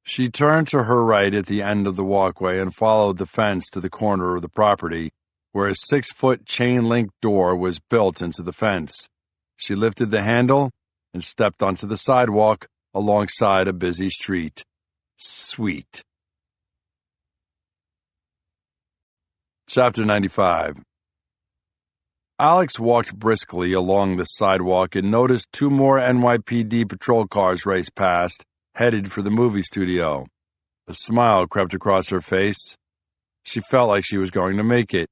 She turned to her right at the end of the walkway and followed the fence to the corner of the property, where a 6-foot chain-link door was built into the fence. She lifted the handle and stepped onto the sidewalk alongside a busy street. Sweet. Chapter 95. Alex walked briskly along the sidewalk and noticed 2 more NYPD patrol cars race past, headed for the movie studio. A smile crept across her face. She felt like she was going to make it.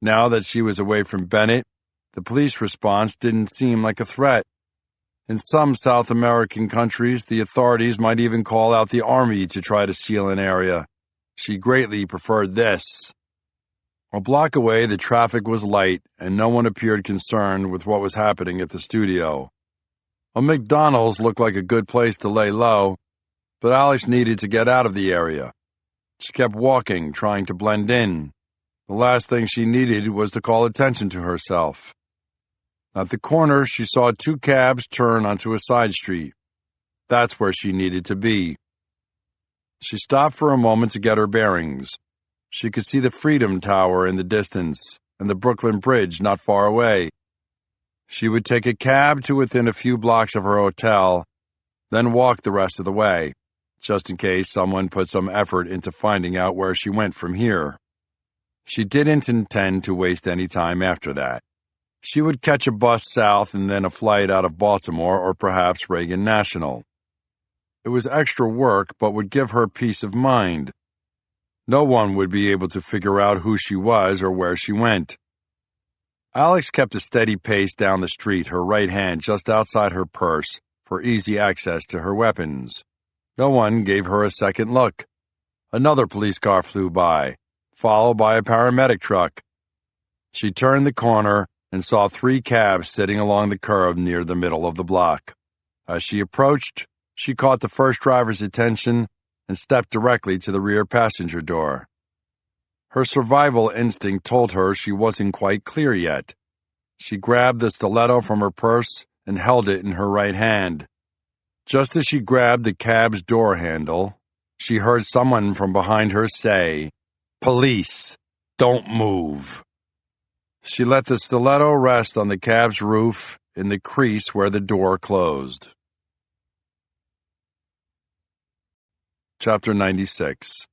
Now that she was away from Bennett, the police response didn't seem like a threat. In some South American countries, the authorities might even call out the army to try to seal an area. She greatly preferred this. A block away, the traffic was light, and no one appeared concerned with what was happening at the studio. A McDonald's looked like a good place to lay low, but Alex needed to get out of the area. She kept walking, trying to blend in. The last thing she needed was to call attention to herself. At the corner, she saw 2 cabs turn onto a side street. That's where she needed to be. She stopped for a moment to get her bearings. She could see the Freedom Tower in the distance and the Brooklyn Bridge not far away. She would take a cab to within a few blocks of her hotel, then walk the rest of the way, just in case someone put some effort into finding out where she went from here. She didn't intend to waste any time after that. She would catch a bus south and then a flight out of Baltimore or perhaps Reagan National. It was extra work, but would give her peace of mind. No one would be able to figure out who she was or where she went. Alex kept a steady pace down the street, her right hand just outside her purse for easy access to her weapons. No one gave her a second look. Another police car flew by, followed by a paramedic truck. She turned the corner and saw 3 cabs sitting along the curb near the middle of the block. As she approached, she caught the first driver's attention and stepped directly to the rear passenger door. Her survival instinct told her she wasn't quite clear yet. She grabbed the stiletto from her purse and held it in her right hand. Just as she grabbed the cab's door handle, she heard someone from behind her say, "Police, don't move." She let the stiletto rest on the cab's roof in the crease where the door closed. Chapter 96.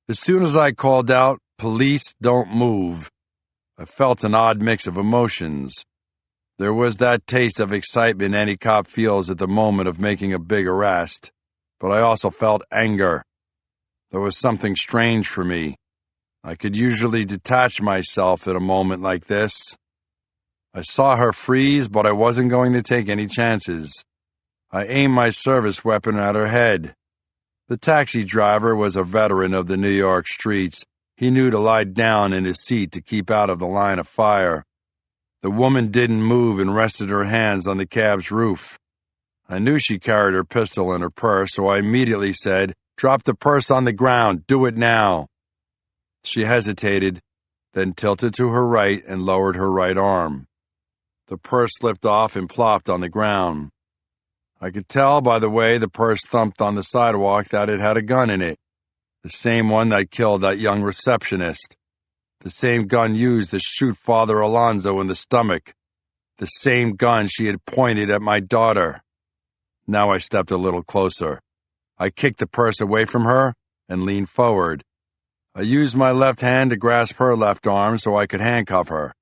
As soon as I called out, "Police, don't move," I felt an odd mix of emotions. There was that taste of excitement any cop feels at the moment of making a big arrest, but I also felt anger. There was something strange for me. I could usually detach myself at a moment like this. I saw her freeze, but I wasn't going to take any chances. I aimed my service weapon at her head. The taxi driver was a veteran of the New York streets. He knew to lie down in his seat to keep out of the line of fire. The woman didn't move and rested her hands on the cab's roof. I knew she carried her pistol in her purse, so I immediately said, "Drop the purse on the ground. Do it now." She hesitated, then tilted to her right and lowered her right arm. The purse slipped off and plopped on the ground. I could tell by the way the purse thumped on the sidewalk that it had a gun in it. The same one that killed that young receptionist. The same gun used to shoot Father Alonzo in the stomach. The same gun she had pointed at my daughter. Now I stepped a little closer. I kicked the purse away from her and leaned forward. I used my left hand to grasp her left arm so I could handcuff her.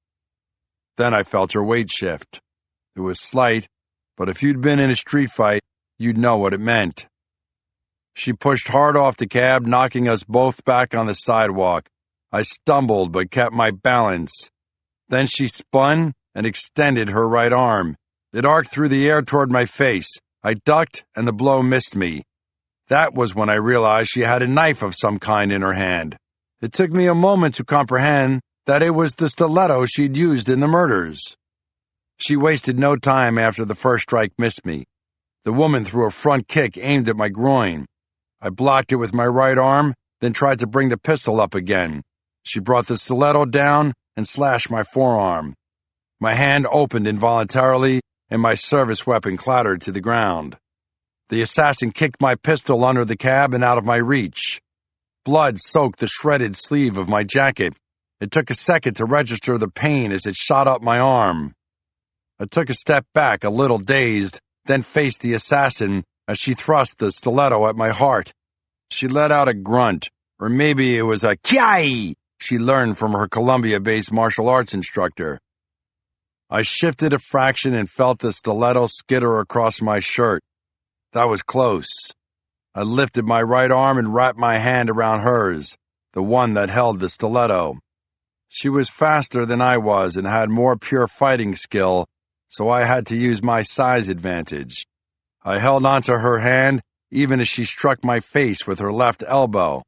Then I felt her weight shift. It was slight, but if you'd been in a street fight, you'd know what it meant. She pushed hard off the cab, knocking us both back on the sidewalk. I stumbled but kept my balance. Then she spun and extended her right arm. It arced through the air toward my face. I ducked, and the blow missed me. That was when I realized she had a knife of some kind in her hand. It took me a moment to comprehend that it was the stiletto she'd used in the murders. She wasted no time after the first strike missed me. The woman threw a front kick aimed at my groin. I blocked it with my right arm, then tried to bring the pistol up again. She brought the stiletto down and slashed my forearm. My hand opened involuntarily, and my service weapon clattered to the ground. The assassin kicked my pistol under the cab and out of my reach. Blood soaked the shredded sleeve of my jacket. It took a second to register the pain as it shot up my arm. I took a step back, a little dazed, then faced the assassin as she thrust the stiletto at my heart. She let out a grunt, or maybe it was a "Kiai" she learned from her Columbia-based martial arts instructor. I shifted a fraction and felt the stiletto skitter across my shirt. That was close. I lifted my right arm and wrapped my hand around hers, the one that held the stiletto. She was faster than I was and had more pure fighting skill, so I had to use my size advantage. I held onto her hand even as she struck my face with her left elbow.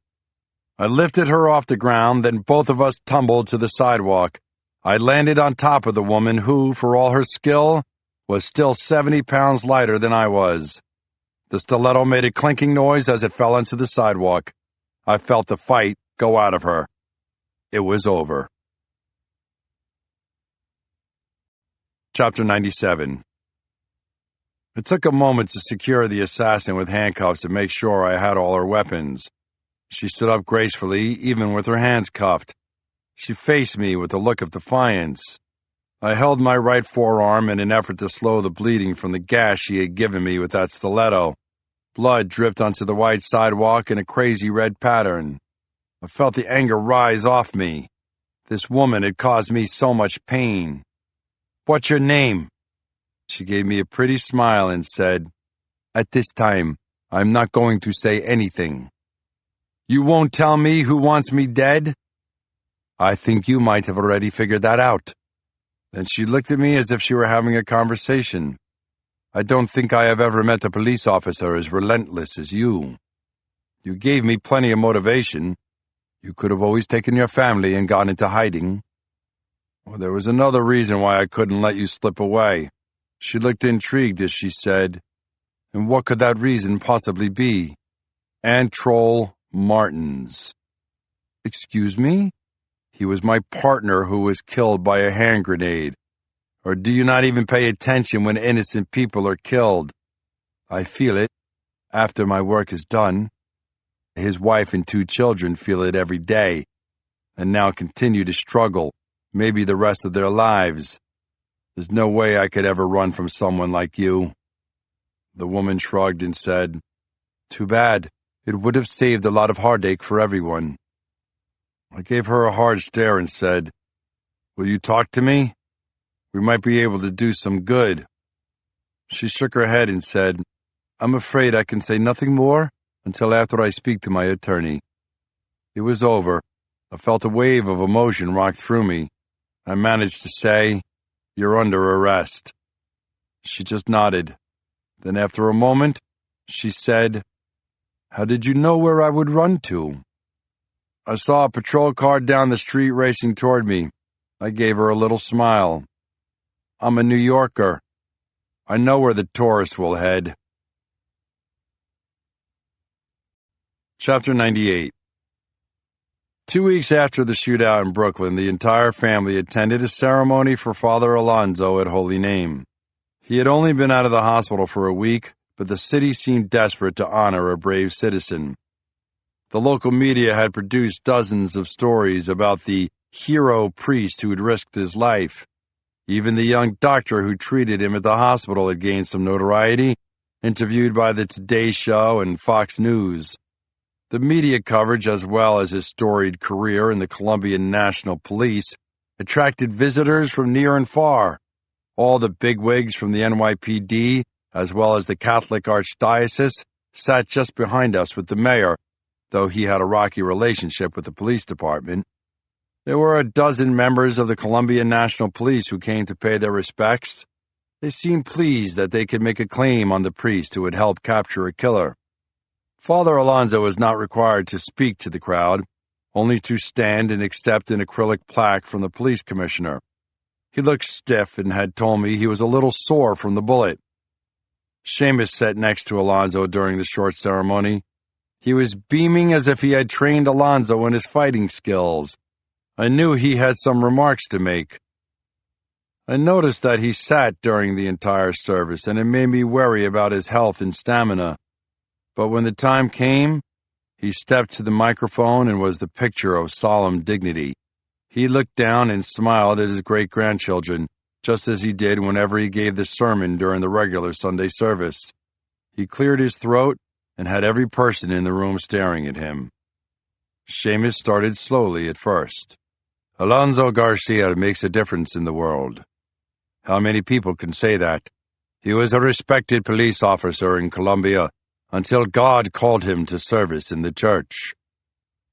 I lifted her off the ground, then both of us tumbled to the sidewalk. I landed on top of the woman who, for all her skill, was still 70 pounds lighter than I was. The stiletto made a clinking noise as it fell into the sidewalk. I felt the fight go out of her. It was over. Chapter 97. It took a moment to secure the assassin with handcuffs and make sure I had all her weapons. She stood up gracefully, even with her hands cuffed. She faced me with a look of defiance. I held my right forearm in an effort to slow the bleeding from the gash she had given me with that stiletto. Blood dripped onto the white sidewalk in a crazy red pattern. I felt the anger rise off me. This woman had caused me so much pain. "What's your name?" She gave me a pretty smile and said, "At this time, I'm not going to say anything." "You won't tell me who wants me dead?" "I think you might have already figured that out." Then she looked at me as if she were having a conversation. "I don't think I have ever met a police officer as relentless as you. You gave me plenty of motivation. You could have always taken your family and gone into hiding. Well, there was another reason why I couldn't let you slip away." She looked intrigued as she said, "And what could that reason possibly be?" "Antrol Martins." "Excuse me?" "He was my partner who was killed by a hand grenade. Or do you not even pay attention when innocent people are killed?" "I feel it, after my work is done. His wife and 2 children feel it every day, and now continue to struggle, maybe the rest of their lives. There's no way I could ever run from someone like you." The woman shrugged and said, "Too bad. It would have saved a lot of heartache for everyone." I gave her a hard stare and said, "Will you talk to me? We might be able to do some good." She shook her head and said, "I'm afraid I can say nothing more until after I speak to my attorney." It was over. I felt a wave of emotion rock through me. I managed to say, "You're under arrest." She just nodded. Then after a moment, she said, "How did you know where I would run to?" I saw a patrol car down the street racing toward me. I gave her a little smile. "I'm a New Yorker. I know where the tourists will head." Chapter 98. 2 weeks after the shootout in Brooklyn, the entire family attended a ceremony for Father Alonso at Holy Name. He had only been out of the hospital for a week, but the city seemed desperate to honor a brave citizen. The local media had produced dozens of stories about the hero priest who had risked his life. Even the young doctor who treated him at the hospital had gained some notoriety, interviewed by the Today Show and Fox News. The media coverage, as well as his storied career in the Colombian National Police, attracted visitors from near and far. All the bigwigs from the NYPD as well as the Catholic Archdiocese, sat just behind us with the mayor, though he had a rocky relationship with the police department. There were a dozen members of the Colombian National Police who came to pay their respects. They seemed pleased that they could make a claim on the priest who had helped capture a killer. Father Alonso was not required to speak to the crowd, only to stand and accept an acrylic plaque from the police commissioner. He looked stiff and had told me he was a little sore from the bullet. Seamus sat next to Alonso during the short ceremony. He was beaming as if he had trained Alonso in his fighting skills. I knew he had some remarks to make. I noticed that he sat during the entire service, and it made me worry about his health and stamina. But when the time came, he stepped to the microphone and was the picture of solemn dignity. He looked down and smiled at his great-grandchildren, just as he did whenever he gave the sermon during the regular Sunday service. He cleared his throat and had every person in the room staring at him. Seamus started slowly at first. Alonso Garcia makes a difference in the world. How many people can say that? He was a respected police officer in Colombia until God called him to service in the church.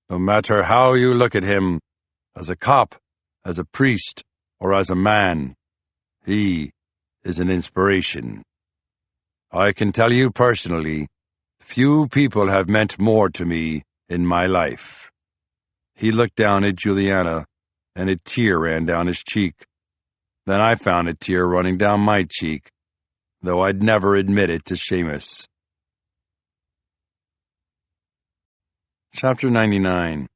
No matter how you look at him, as a cop, as a priest, or as a man, he is an inspiration. I can tell you personally, few people have meant more to me in my life. He looked down at Juliana, and a tear ran down his cheek. Then I found a tear running down my cheek, though I'd never admit it to Seamus. Chapter 99.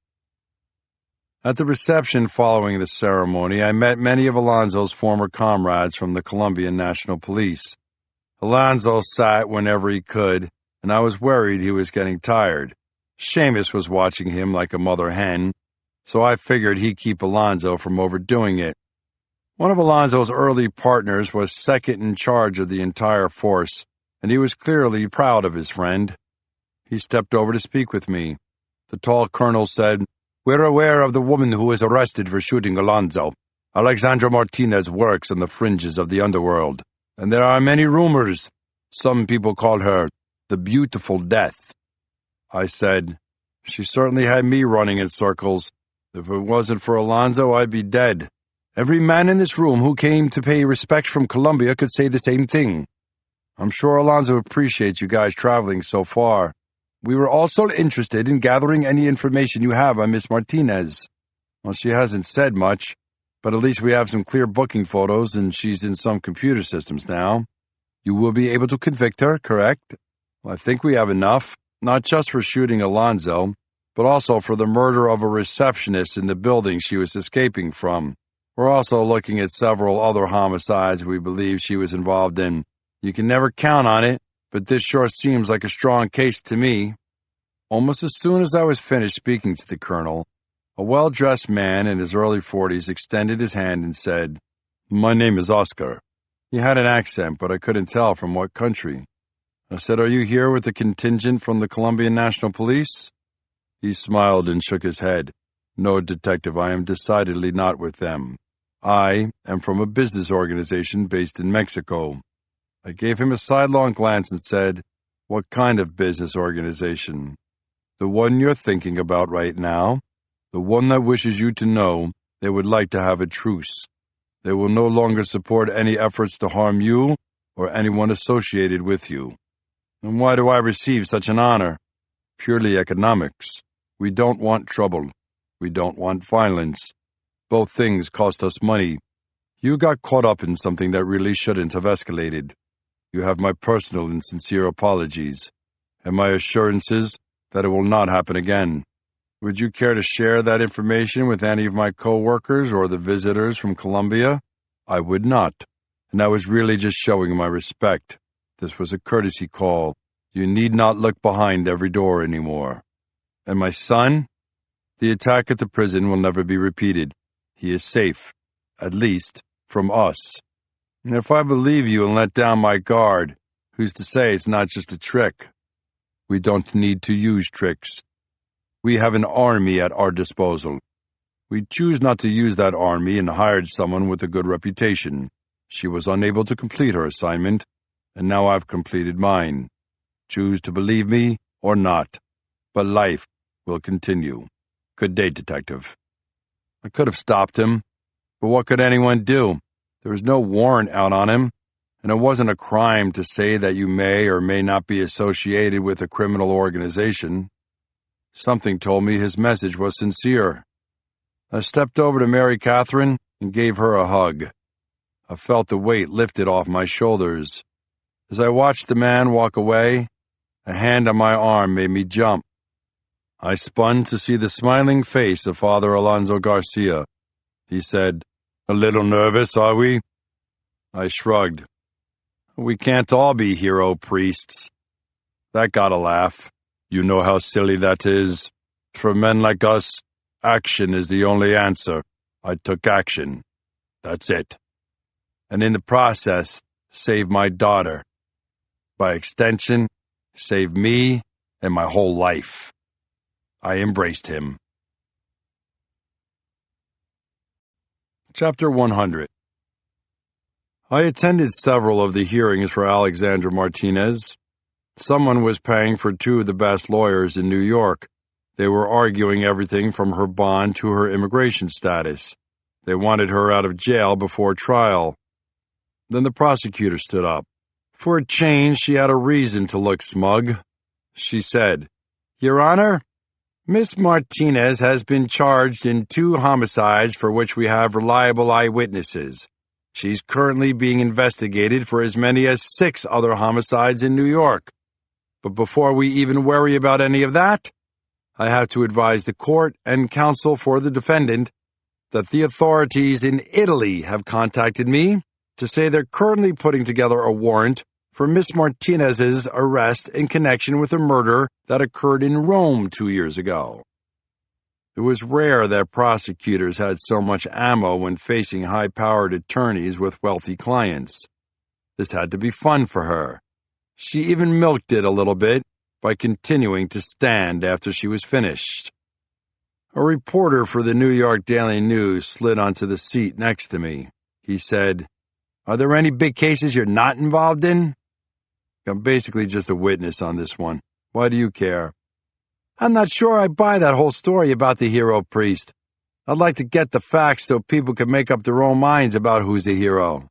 At the reception following the ceremony, I met many of Alonso's former comrades from the Colombian National Police. Alonso sat whenever he could, and I was worried he was getting tired. Seamus was watching him like a mother hen, so I figured he'd keep Alonso from overdoing it. One of Alonso's early partners was second in charge of the entire force, and he was clearly proud of his friend. He stepped over to speak with me. The tall colonel said, "We're aware of the woman who was arrested for shooting Alonso. Alexandra Martinez works on the fringes of the underworld, and there are many rumors. Some people call her the Beautiful Death." I said, "She certainly had me running in circles. If it wasn't for Alonso, I'd be dead. Every man in this room who came to pay respect from Colombia could say the same thing. I'm sure Alonso appreciates you guys traveling so far. We were also interested in gathering any information you have on Miss Martinez. Well, she hasn't said much, but at least we have some clear booking photos and she's in some computer systems now. You will be able to convict her, correct? Well, I think we have enough, not just for shooting Alonso, but also for the murder of a receptionist in the building she was escaping from. We're also looking at several other homicides we believe she was involved in. You can never count on it, but this sure seems like a strong case to me." Almost as soon as I was finished speaking to the colonel, a well-dressed man in his early 40s extended his hand and said, "My name is Oscar." He had an accent, but I couldn't tell from what country. I said, "Are you here with the contingent from the Colombian National Police?" He smiled and shook his head. "No, Detective, I am decidedly not with them. I am from a business organization based in Mexico." I gave him a sidelong glance and said, "What kind of business organization?" "The one you're thinking about right now. The one that wishes you to know they would like to have a truce. They will no longer support any efforts to harm you or anyone associated with you." "And why do I receive such an honor?" "Purely economics. We don't want trouble. We don't want violence. Both things cost us money. You got caught up in something that really shouldn't have escalated. You have my personal and sincere apologies, and my assurances that it will not happen again. Would you care to share that information with any of my co-workers or the visitors from Colombia?" "I would not, and I was really just showing my respect. This was a courtesy call. You need not look behind every door anymore." "And my son?" "The attack at the prison will never be repeated. He is safe, at least, from us. And if I believe you and let down my guard, who's to say it's not just a trick?" "We don't need to use tricks. We have an army at our disposal. We choose not to use that army and hired someone with a good reputation. She was unable to complete her assignment. and now I've completed mine. Choose to believe me or not, but life will continue. Good day, Detective. I could have stopped him, but what could anyone do? There was no warrant out on him, and it wasn't a crime to say that you may or may not be associated with a criminal organization. Something told me his message was sincere. I stepped over to Mary Catherine and gave her a hug. I felt the weight lifted off my shoulders. As I watched the man walk away, a hand on my arm made me jump. I spun to see the smiling face of Father Alonso Garcia. He said, "A little nervous, are we?" I shrugged. "We can't all be hero priests." That got a laugh. "You know how silly that is. For men like us, action is the only answer. I took action. That's it. And in the process, saved my daughter. By extension, saved me and my whole life." I embraced him. Chapter 100. I attended several of the hearings for Alexandra Martinez. Someone was paying for two of the best lawyers in New York. They were arguing everything from her bond to her immigration status. They wanted her out of jail before trial. Then the prosecutor stood up. For a change, she had a reason to look smug. She said, "Your Honor, Miss Martinez has been charged in 2 homicides for which we have reliable eyewitnesses. She's currently being investigated for as many as 6 other homicides in New York. But before we even worry about any of that, I have to advise the court and counsel for the defendant that the authorities in Italy have contacted me to say they're currently putting together a warrant for Miss Martinez's arrest in connection with a murder that occurred in Rome 2 years ago." It was rare that prosecutors had so much ammo when facing high-powered attorneys with wealthy clients. This had to be fun for her. She even milked it a little bit by continuing to stand after she was finished. A reporter for the New York Daily News slid onto the seat next to me. He said, "Are there any big cases you're not involved in?" "I'm basically just a witness on this one. Why do you care?" "I'm not sure I buy that whole story about the hero priest. I'd like to get the facts so people can make up their own minds about who's a hero."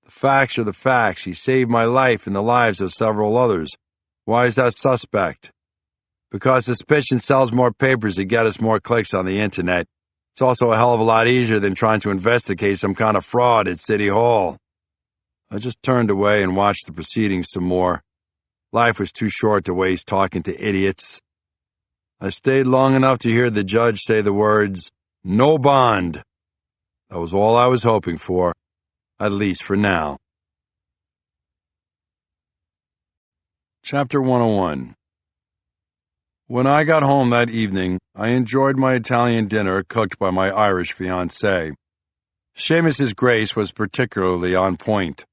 "The facts are the facts. He saved my life and the lives of several others. Why is that suspect?" "Because suspicion sells more papers and gets us more clicks on the internet. It's also a hell of a lot easier than trying to investigate some kind of fraud at City Hall." I just turned away and watched the proceedings some more. Life was too short to waste talking to idiots. I stayed long enough to hear the judge say the words, "No bond." That was all I was hoping for, at least for now. Chapter 101. When I got home that evening, I enjoyed my Italian dinner cooked by my Irish fiancé. Seamus's grace was particularly on point.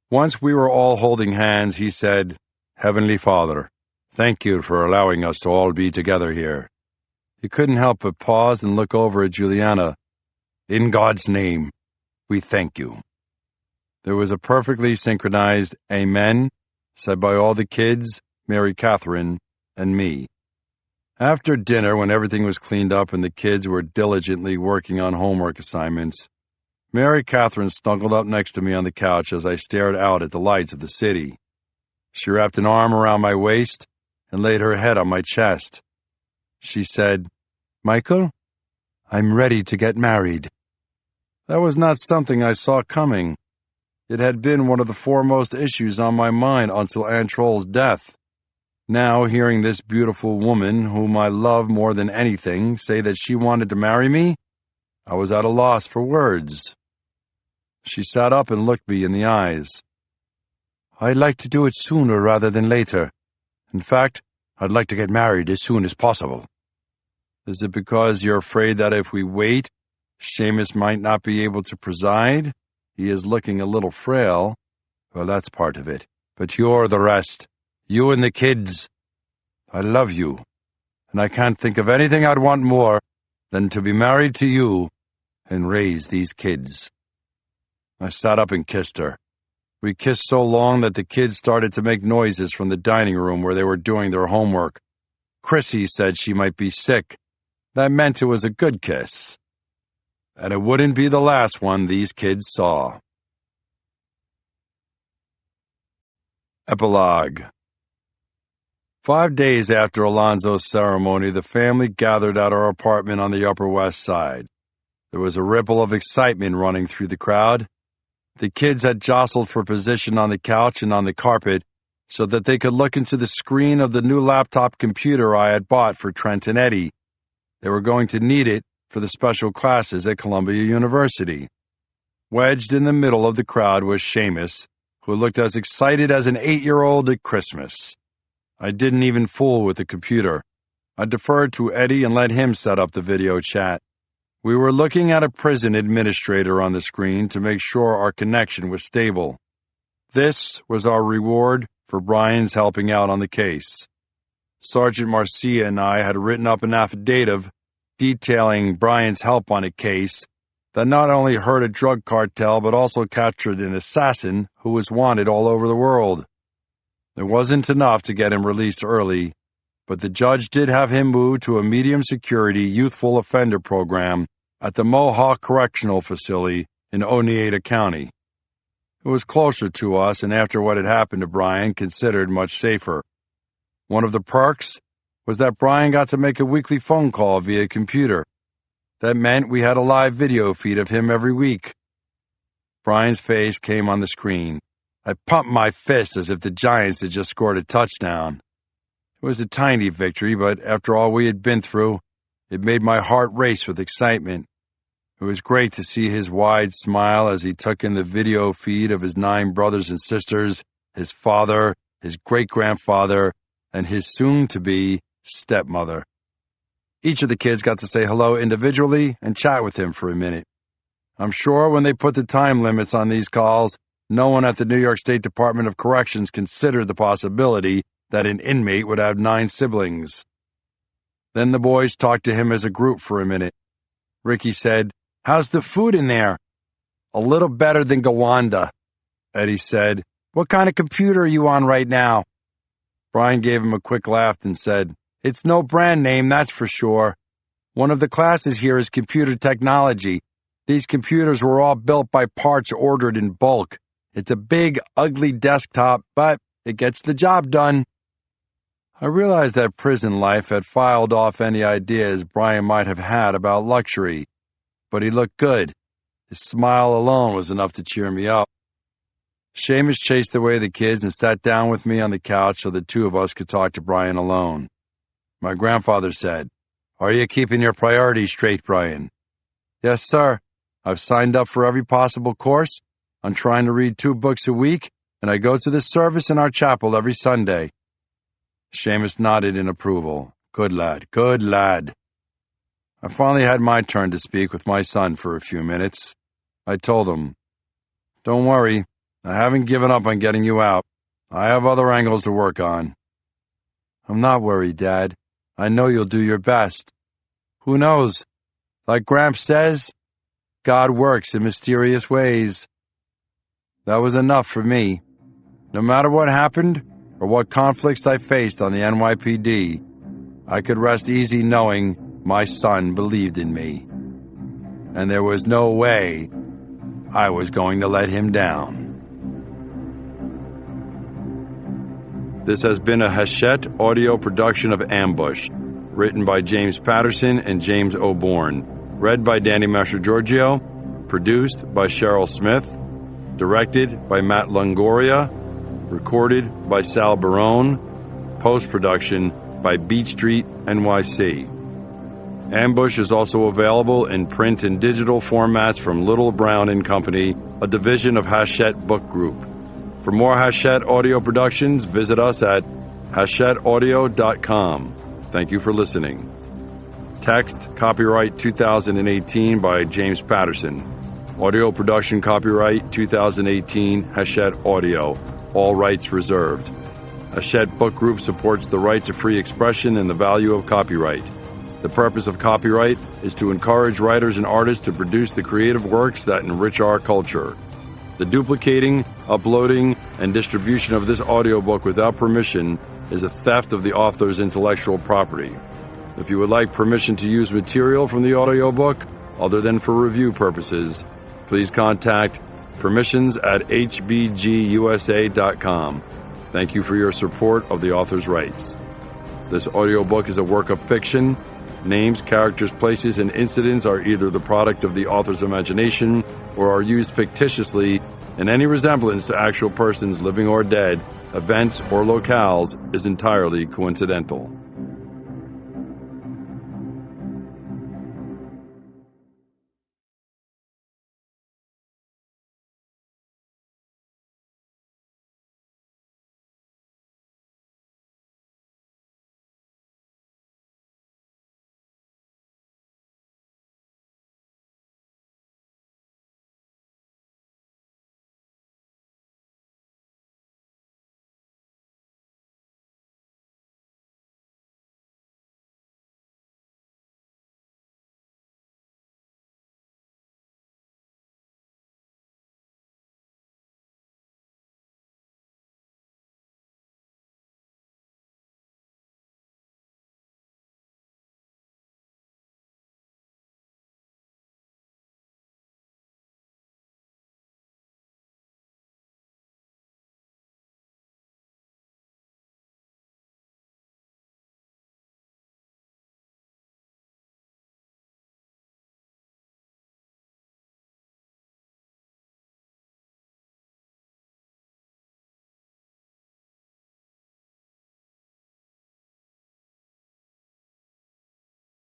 Once we were all holding hands, he said, "Heavenly Father, thank you for allowing us to all be together here." He couldn't help but pause and look over at Juliana. "In God's name, we thank you." There was a perfectly synchronized Amen said by all the kids, Mary Catherine, and me. After dinner, when everything was cleaned up and the kids were diligently working on homework assignments, Mary Catherine snuggled up next to me on the couch as I stared out at the lights of the city. She wrapped an arm around my waist and laid her head on my chest. She said, "Michael, I'm ready to get married." That was not something I saw coming. It had been one of the foremost issues on my mind until Aunt Troll's death. Now, hearing this beautiful woman, whom I love more than anything, say that she wanted to marry me, I was at a loss for words. She sat up and looked me in the eyes. "I'd like to do it sooner rather than later. In fact, I'd like to get married as soon as possible." "Is it because you're afraid that if we wait, Seamus might not be able to preside? He is looking a little frail." "Well, that's part of it. But you're the rest. You and the kids. I love you, and I can't think of anything I'd want more than to be married to you and raise these kids." I sat up and kissed her. We kissed so long that the kids started to make noises from the dining room where they were doing their homework. Chrissy said she might be sick. That meant it was a good kiss. And it wouldn't be the last one these kids saw. Epilogue. 5 days after Alonzo's ceremony, the family gathered at our apartment on the Upper West Side. There was a ripple of excitement running through the crowd. The kids had jostled for position on the couch and on the carpet so that they could look into the screen of the new laptop computer I had bought for Trent and Eddie. They were going to need it for the special classes at Columbia University. Wedged in the middle of the crowd was Seamus, who looked as excited as an 8-year-old at Christmas. I didn't even fool with the computer. I deferred to Eddie and let him set up the video chat. We were looking at a prison administrator on the screen to make sure our connection was stable. This was our reward for Brian's helping out on the case. Sergeant Marcia and I had written up an affidavit detailing Brian's help on a case that not only hurt a drug cartel but also captured an assassin who was wanted all over the world. It wasn't enough to get him released early, but the judge did have him moved to a medium-security youthful offender program at the Mohawk Correctional Facility in Oneida County. It was closer to us, and after what had happened to Brian, considered much safer. One of the perks was that Brian got to make a weekly phone call via computer. That meant we had a live video feed of him every week. Brian's face came on the screen. I pumped my fist as if the Giants had just scored a touchdown. It was a tiny victory, but after all we had been through, it made my heart race with excitement. It was great to see his wide smile as he took in the video feed of his 9 brothers and sisters, his father, his great-grandfather, and his soon-to-be stepmother. Each of the kids got to say hello individually and chat with him for a minute. I'm sure when they put the time limits on these calls, no one at the New York State Department of Corrections considered the possibility that an inmate would have 9 siblings. Then the boys talked to him as a group for a minute. Ricky said, "How's the food in there?" "A little better than Gowanda." Eddie said, "What kind of computer are you on right now?" Brian gave him a quick laugh and said, "It's no brand name, that's for sure. One of the classes here is computer technology. These computers were all built by parts ordered in bulk. It's a big, ugly desktop, but it gets the job done." I realized that prison life had filed off any ideas Brian might have had about luxury, but he looked good. His smile alone was enough to cheer me up. Seamus chased away the kids and sat down with me on the couch so the two of us could talk to Brian alone. My grandfather said, "Are you keeping your priorities straight, Brian?" "Yes, sir. I've signed up for every possible course. I'm trying to read 2 books a week, and I go to the service in our chapel every Sunday." Seamus nodded in approval. Good lad, good lad. I finally had my turn to speak with my son for a few minutes. I told him, "Don't worry, I haven't given up on getting you out. I have other angles to work on." "I'm not worried, Dad. I know you'll do your best. Who knows? Like Gramps says, God works in mysterious ways." That was enough for me. No matter what happened or what conflicts I faced on the NYPD, I could rest easy knowing my son believed in me. And there was no way I was going to let him down. This has been a Hachette audio production of Ambush, written by James Patterson and James O'Bourne, read by Danny Mastrogiorgio, produced by Cheryl Smith, directed by Matt Longoria, recorded by Sal Barone, post-production by Beat Street NYC. Ambush is also available in print and digital formats from Little Brown and Company, a division of Hachette Book Group. For more Hachette audio productions, visit us at hachetteaudio.com. Thank you for listening. Text, copyright 2018 by James Patterson. Audio production copyright 2018 Hachette Audio. All rights reserved. Hachette Book Group supports the right to free expression and the value of copyright. The purpose of copyright is to encourage writers and artists to produce the creative works that enrich our culture. The duplicating Uploading and distribution of this audiobook without permission is a theft of the author's intellectual property. If you would like permission to use material from the audiobook, other than for review purposes, please contact permissions@hbgusa.com. Thank you for your support of the author's rights. This audiobook is a work of fiction. Names, characters, places, and incidents are either the product of the author's imagination or are used fictitiously, and any resemblance to actual persons, living or dead, events, or locales is entirely coincidental.